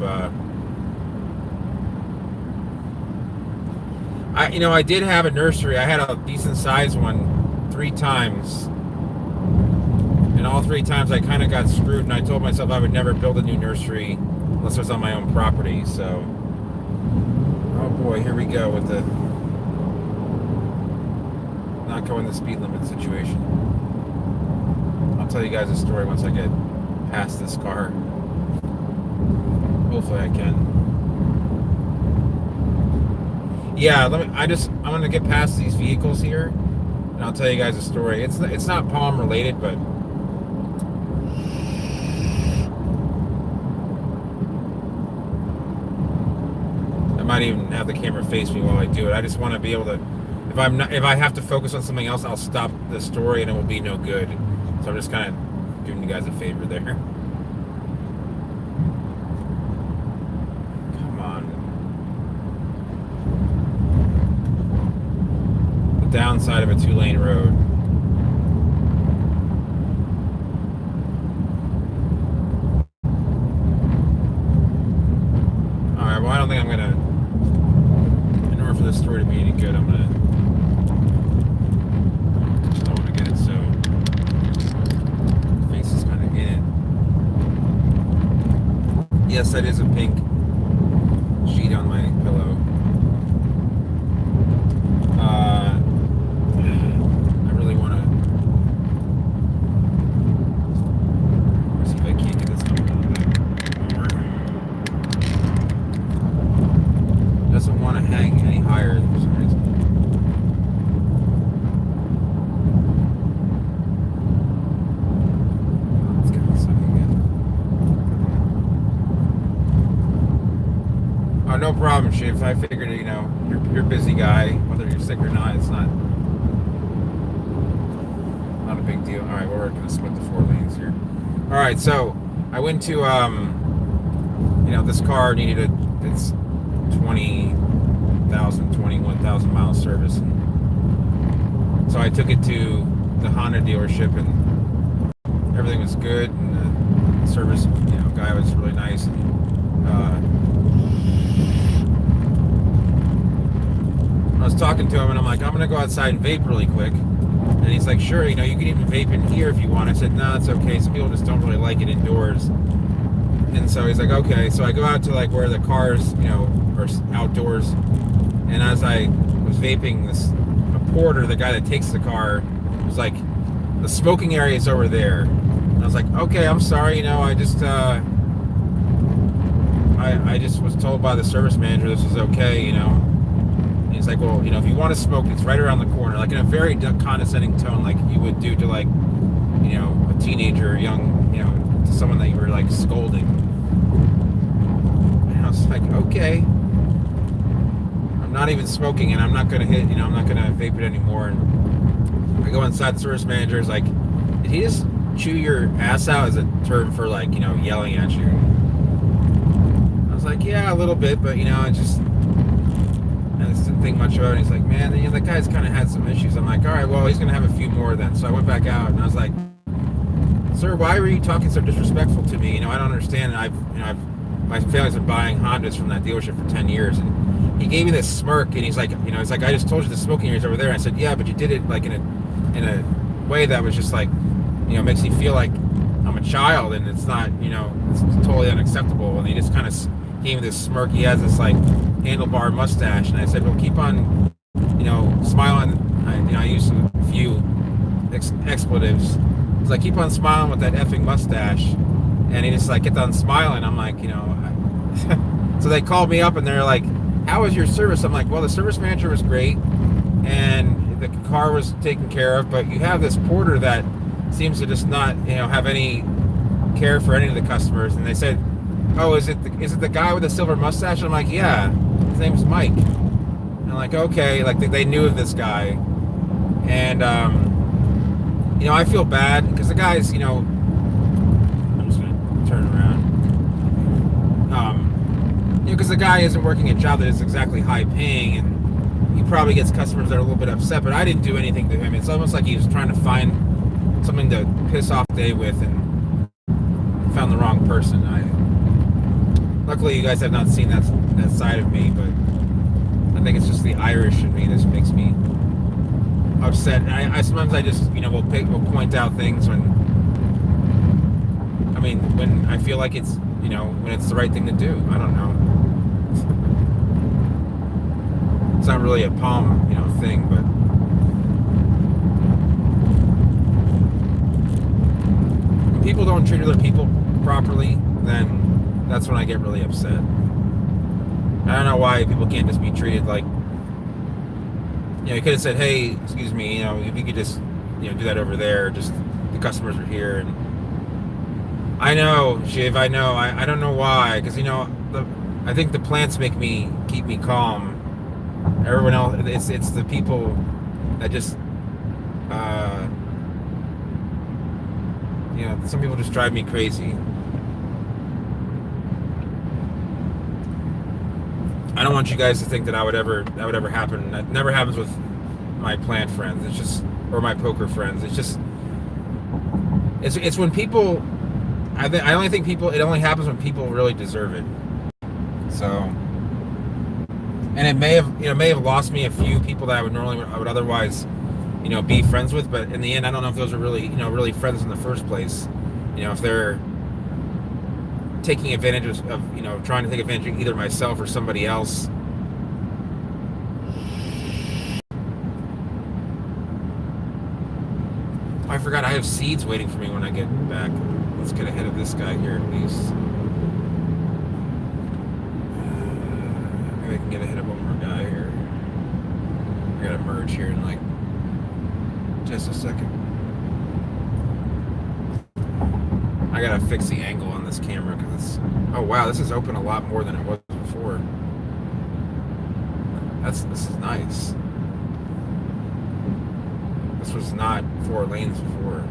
I did have a nursery. I had a decent sized one 3 times, and all 3 times I kind of got screwed. And I told myself I would never build a new nursery unless it was on my own property. So, oh boy, here we go with the. Not going the speed limit situation. I'll tell you guys a story once I get past this car. Hopefully I can. Yeah, I'm gonna get past these vehicles here, and I'll tell you guys a story. It's not palm related, but I might even have the camera face me while I do it. I just want to be able to. If I have to focus on something else, I'll stop the story and it will be no good. So I'm just kind of doing you guys a favor there. Come on. The downside of a 2-lane road. Alright, well, I don't think I'm gonna. In order for this story to be any good, I'm gonna Yes, that is a pink sheet on my pillow. I really want to see if I can't get this up a little bit more. Doesn't want to hang any higher for some reason. Let's get this up again. Oh, no problem, Chief. I figured, you're a busy guy. Whether you're sick or not, it's not a big deal. All right, well, we're going to split the 4 lanes here. All right, so I went to, this car needed it's 21,000 mile service. So I took it to the Honda dealership, and everything was good, and the service, guy was really nice. I was talking to him, and I'm like, I'm going to go outside and vape really quick. And he's like, sure, you can even vape in here if you want. I said, no, it's okay. Some people just don't really like it indoors. And so he's like, okay. So I go out to where the cars, are outdoors. And as I was vaping, a porter, the guy that takes the car, was like, the smoking area is over there. And I was like, okay, I'm sorry. I just, I just was told by the service manager this was okay, And he's like, well, if you want to smoke, it's right around the corner, like in a very condescending tone, like you would do to a teenager, young, to someone that you were scolding. And I was like, okay, I'm not even smoking, and I'm not gonna hit, I'm not gonna vape it anymore. And I go inside. The service manager is like, did he just chew your ass out as a term for yelling at you? I was like, yeah, a little bit, but I just didn't think much about it. He's like, man, that guy's kind of had some issues. I'm like, all right, well, he's gonna have a few more then. So I went back out, and I was like, sir, why were you talking so disrespectful to me? I don't understand. My family's been buying Hondas from that dealership for 10 years, and he gave me this smirk, and he's like, it's like, I just told you the smoking area's over there. And I said, yeah, but you did it in a way that was just makes me feel like I'm a child, and it's not, it's totally unacceptable. And he just kind of gave me this smirk. He has this handlebar mustache, and I said, well, keep on smiling. I used a few expletives. It's like, keep on smiling with that effing mustache. And he just get on smiling. I'm like, so they called me up, and they're like, how was your service? I'm like, well, the service manager was great, and the car was taken care of, but you have this porter that seems to just not have any care for any of the customers. And they said, oh, is it the guy with the silver mustache? I'm like, yeah, his name's Mike. And I'm like, okay, they knew of this guy. And I feel bad because the guy's I'm just gonna turn around, because the guy isn't working a job that is exactly high paying, and he probably gets customers that are a little bit upset, but I didn't do anything to him. It's almost like he was trying to find something to piss off Dave with, and found the wrong person. Luckily, you guys have not seen that side of me, but I think it's just the Irish in me that makes me upset. And I sometimes I just will point out things when I feel like it's when it's the right thing to do. I don't know. It's not really a palm thing, but when people don't treat other people properly, then that's when I get really upset. I don't know why people can't just be treated like, you could have said, hey, excuse me, if you could just, do that over there, just the customers are here. And I know, Shiv, I know, I don't know why, because, I think the plants keep me calm. Everyone else, it's the people that just, some people just drive me crazy. I don't want you guys to think that that would ever happen. That never happens with my plant friends. It's just, or my poker friends. It's just, it's when people, I only think it only happens when people really deserve it. So, and it may have lost me a few people that I would otherwise, be friends with. But in the end, I don't know if those are really, really friends in the first place. If they're, taking advantage of trying to take advantage of either myself or somebody else. I forgot I have seeds waiting for me when I get back. Let's get ahead of this guy here at least. Maybe I can get ahead of one more guy here. I gotta merge here in like just a second. I gotta fix the angle on this camera because it's... Oh wow, this is open a lot more than it was before. This is nice. This was not 4 lanes before.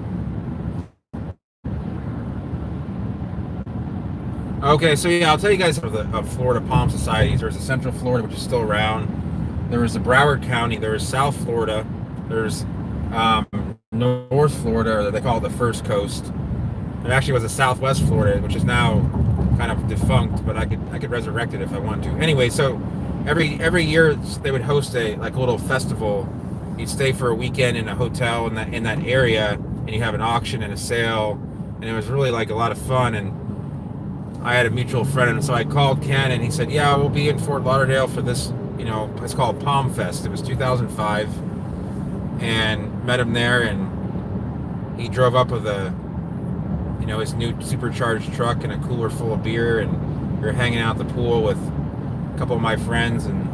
Okay, so yeah, I'll tell you guys of Florida Palm Societies. There's a Central Florida, which is still around. There was the Broward County. There's South Florida. There's North Florida, or they call it the First Coast. There actually was a Southwest Florida, which is now kind of defunct, but I could resurrect it if I want to. Anyway, so every year they would host a little festival. You'd stay for a weekend in a hotel in that area, and you have an auction and a sale, and it was really like a lot of fun. And I had a mutual friend, and so I called Ken, and he said, "Yeah, we'll be in Fort Lauderdale for this. It's called Palm Fest." It was 2005, and met him there, and he drove up with his new supercharged truck and a cooler full of beer, and we were hanging out at the pool with a couple of my friends, and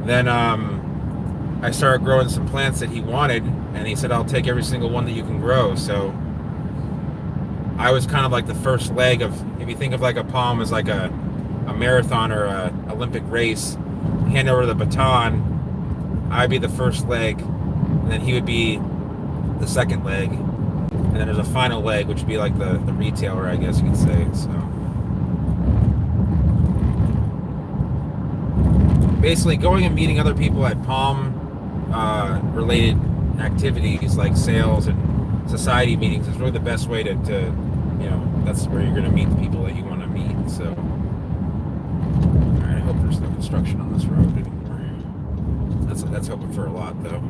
then I started growing some plants that he wanted, and he said, "I'll take every single one that you can grow." So I was kind of like the first leg of, if you think of like a palm as like a marathon or a Olympic race, hand over the baton, I'd be the first leg, and then he would be the second leg, and then there's a final leg, which would be like the retailer, I guess you could say. So basically going and meeting other people at palm related activities like sales and society meetings is really the best way to that's where you're going to meet the people that you want to meet. So alright, I hope there's no construction on this road anymore. That's hoping for a lot, though.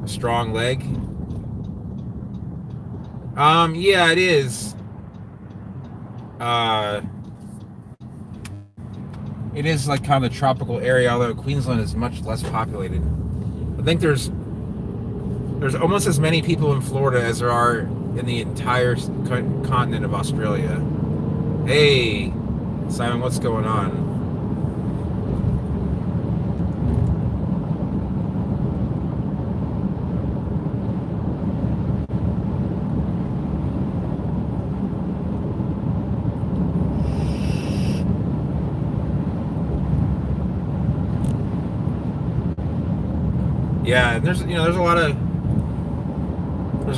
A strong leg. Yeah, it is. It is like kind of a tropical area, although Queensland is much less populated. I think there's almost as many people in Florida as there are in the entire continent of Australia. Hey, Simon, what's going on? Yeah, there's a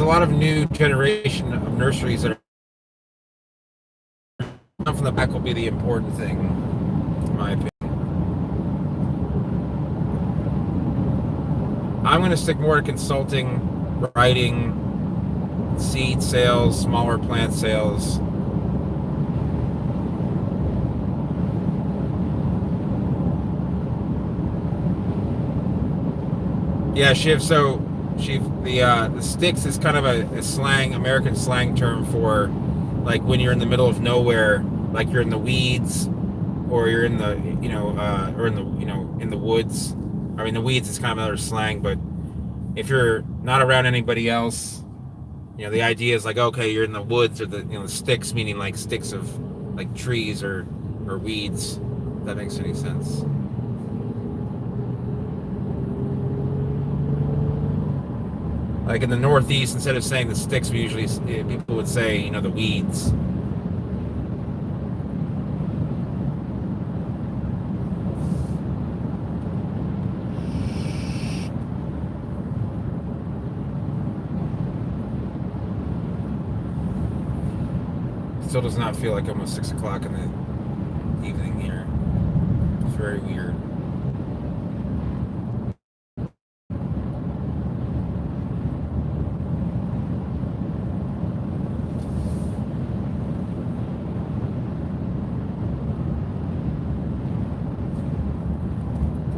lot of new generation of nurseries that are from the back will be the important thing, in my opinion. I'm going to stick more to consulting, writing, seed sales, smaller plant sales. Yeah, Shiv. So, the sticks is kind of a slang, American slang term for like when you're in the middle of nowhere, like you're in the weeds, or you're in the or in the in the woods. I mean, the weeds is kind of another slang, but if you're not around anybody else, the idea is like, okay, you're in the woods, or the sticks, meaning like sticks of like trees or weeds. If that makes any sense. Like in the Northeast, instead of saying the sticks, people would say, the weeds. Still does not feel like almost 6 o'clock in the evening here. It's very weird.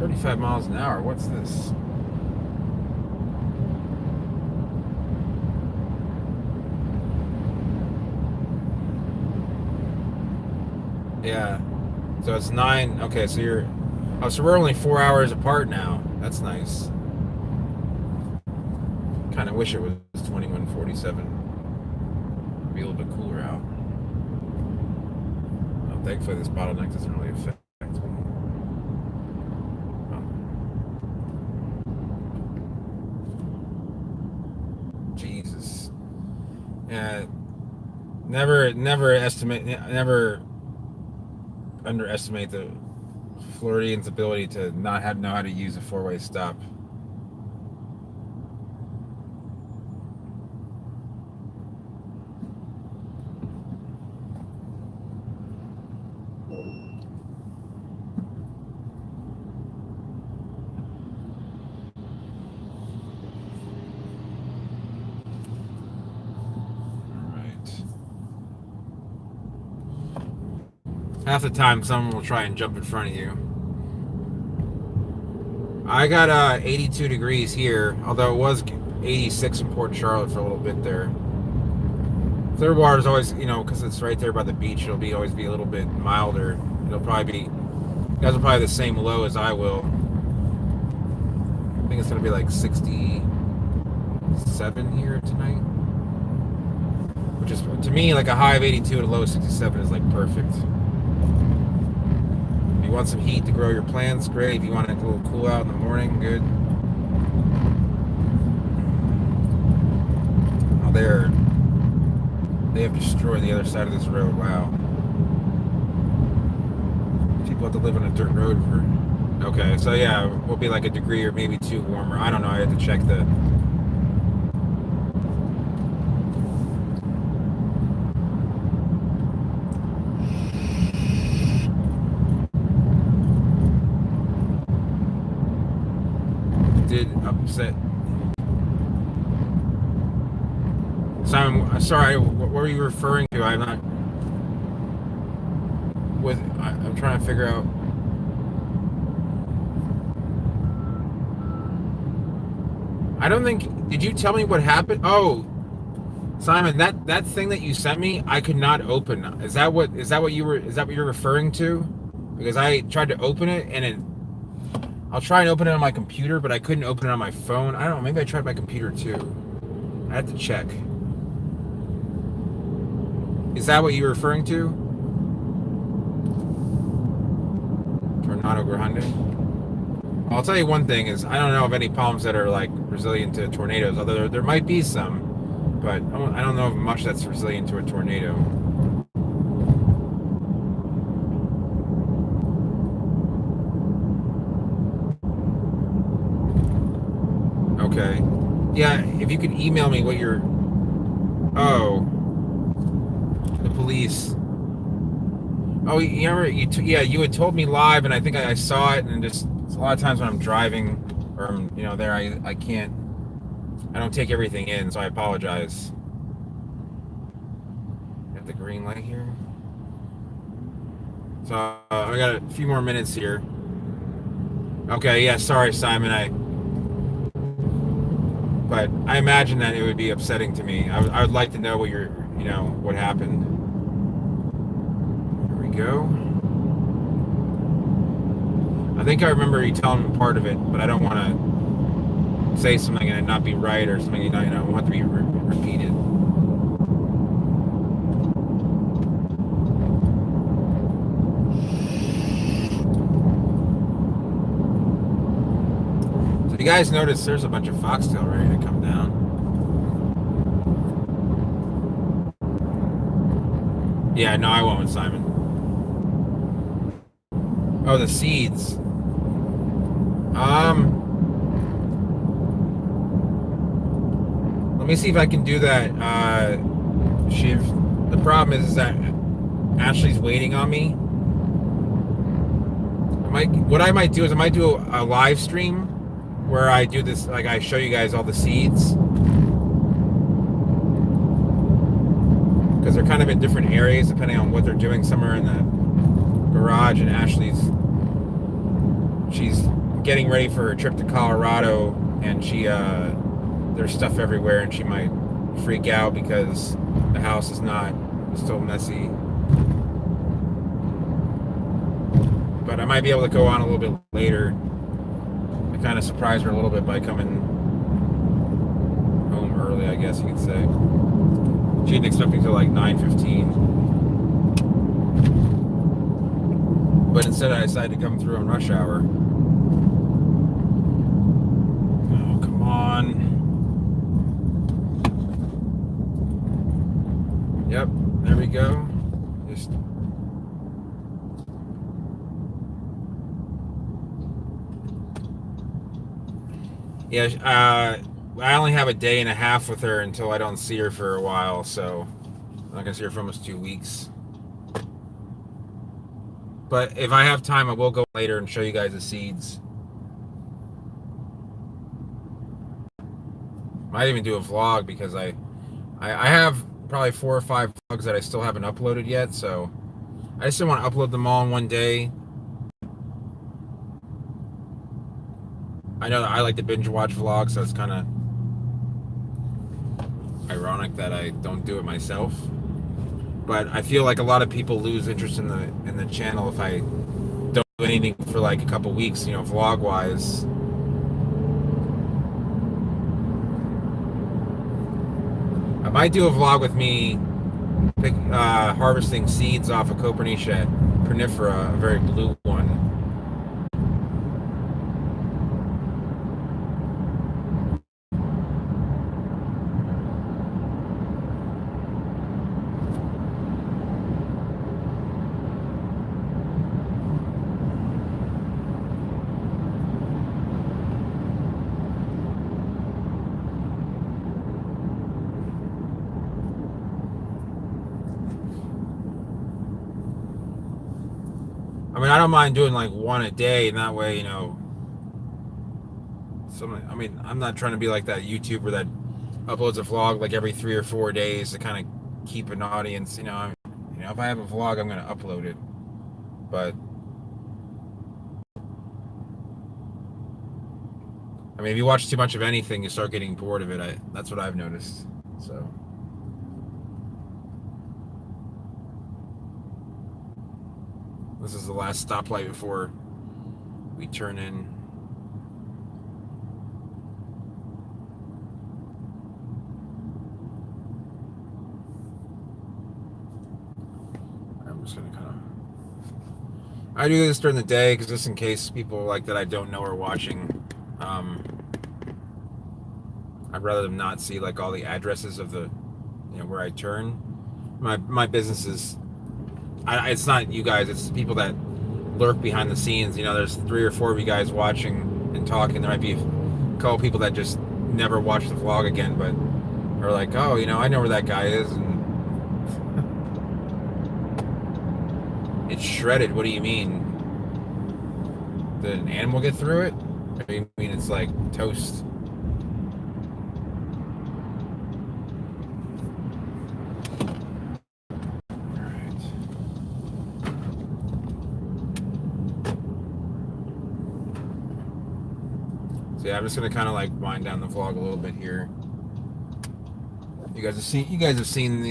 $35 miles an hour. What's this? Yeah. So it's 9. Okay, so you're. Oh, so we're only 4 hours apart now. That's nice. Kind of wish it was 21:47. Be a little bit cooler out. Oh, thankfully, this bottleneck doesn't really affect me. Oh, Jesus. Yeah. Never underestimate the Floridians' ability to not know how to use a four-way stop. Half the time, someone will try and jump in front of you. I got 82 degrees here, although it was 86 in Port Charlotte for a little bit there. Clearwater is always, because it's right there by the beach, it'll always be a little bit milder. It'll probably be, you guys will probably have the same low as I will. I think it's going to be like 67 here tonight. Which is, to me, like a high of 82 and a low of 67 is like perfect. If you want some heat to grow your plants, great. If you want it a little cool out in the morning, good. Oh, they have destroyed the other side of this road. Wow. People have to live on a dirt road for. Okay, so yeah, we'll be like a degree or maybe 2 warmer. I don't know. I had to check the. Did upset. Simon, sorry, what were you referring to? I'm not. I'm trying to figure out. I don't think. Did you tell me what happened? Oh, Simon, that thing that you sent me, I could not open. Is that what you're referring to? Because I tried to open it I'll try and open it on my computer, but I couldn't open it on my phone. I don't know. Maybe I tried my computer too. I have to check. Is that what you're referring to? Tornado Grande? I'll tell you one thing is I don't know of any palms that are like resilient to tornadoes. Although there might be some, but I don't know of much that's resilient to a tornado. Okay. Yeah, if you could email me what you're. Oh. The police. Oh, you remember? You had told me live, and I think I saw it, and just a lot of times when I'm driving, or I'm, there, I can't. I don't take everything in, so I apologize. At the green light here. So I got a few more minutes here. Okay, yeah, sorry, Simon. But I imagine that it would be upsetting to me. I would like to know what happened. Here we go. I think I remember you telling me part of it, but I don't want to say something and it not be right or something want to be repeated. So you guys notice there's a bunch of foxtail ready to come down. Yeah, no, I won't, Simon. Oh, the seeds. Let me see if I can do that. Shiv. The problem is that Ashley's waiting on me. What I might do is I might do a live stream where I do this, like I show you guys all the seeds. Because they're kind of in different areas depending on what they're doing. Some are in the garage, and she's getting ready for her trip to Colorado, and there's stuff everywhere, and she might freak out because the house is still messy. but I might be able to go on a little bit later. I kind of surprised her a little bit by coming home early, I guess you could say. She didn't expect me till like 9:15, but instead I decided to come through on rush hour. Oh, come on. Yep, there we go. Just yeah, I only have a day and a half with her until I don't see her for a while, so I'm not gonna see her for almost 2 weeks. But if I have time, I will go later and show you guys the seeds. Might even do a vlog because I have probably 4 or 5 vlogs that I still haven't uploaded yet, so I just didn't want to upload them all in one day. I know that I like to binge watch vlogs, so it's kind of ironic that I don't do it myself. But I feel like a lot of people lose interest in the channel if I don't do anything for like a couple weeks, you know, vlog wise. I might do a vlog with me harvesting seeds off of Copernicia pernifera, a very blue one. I mean, I don't mind doing like one a day, and that way, you know, I mean, I'm not trying to be like that YouTuber that uploads a vlog like every 3 or 4 days to kind of keep an audience. You know, if I have a vlog, I'm gonna upload it. But I mean, if you watch too much of anything, you start getting bored of it. That's what I've noticed. So. This is the last stoplight before we turn in. I'm just gonna kind of. I do this during the day because just in case people like that I don't know are watching. I'd rather them not see like all the addresses of the, you know, where I turn. My business is. It's not you guys. It's people that lurk behind the scenes. You know, there's 3 or 4 of you guys watching and talking. There might be a couple people that just never watch the vlog again, but are like, oh, you know, I know where that guy is, and it's shredded. What do you mean? Did an animal get through it? Or do you mean it's like toast? So yeah, I'm just gonna kind of like wind down the vlog a little bit here. You guys have seen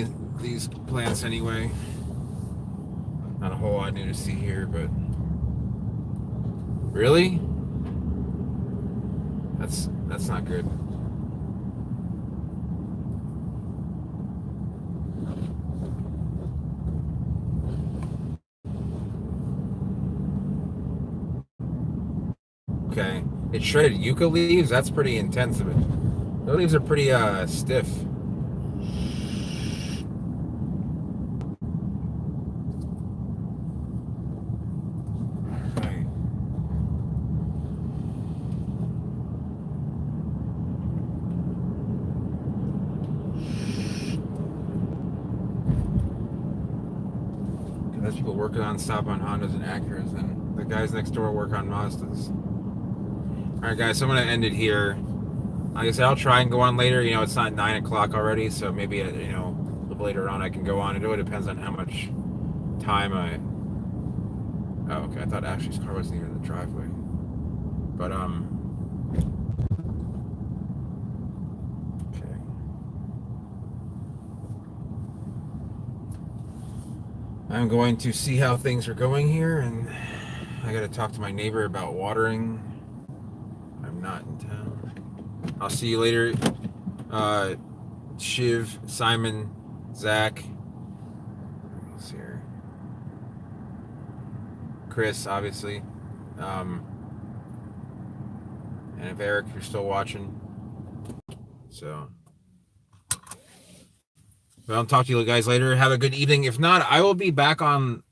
these plants anyway. Not a whole lot new to see here, but really, that's not good. Okay, it's shredded yucca leaves. That's pretty intense of it. Those leaves are pretty stiff. Right. There's people working on stop on Hondas and Acuras, and the guys next door work on Mazdas. Alright guys, so I'm going to end it here. Like I said, I'll try and go on later. You know, it's not 9 o'clock already, so maybe, you know, a little later on I can go on. It really depends on how much time I... Oh, okay, I thought Ashley's car wasn't even in the driveway. But, okay. I'm going to see how things are going here, and I gotta talk to my neighbor about watering. I'm not in town. I'll see you later. Shiv, Simon, Zach. Let's see here. Chris, obviously. And if Eric, you're still watching. So. Well, I'll talk to you guys later. Have a good evening. If not, I will be back on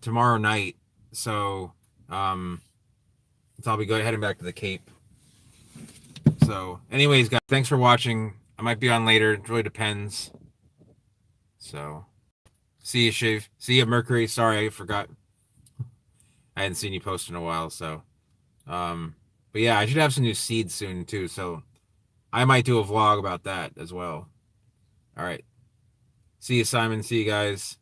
tomorrow night. So, I'll be heading back to the Cape. So, anyways, guys, thanks for watching. I might be on later. It really depends. So, see you, Shiv. See you, Mercury. Sorry, I forgot. I hadn't seen you post in a while. So, but yeah, I should have some new seeds soon too. So, I might do a vlog about that as well. All right. See you, Simon. See you guys.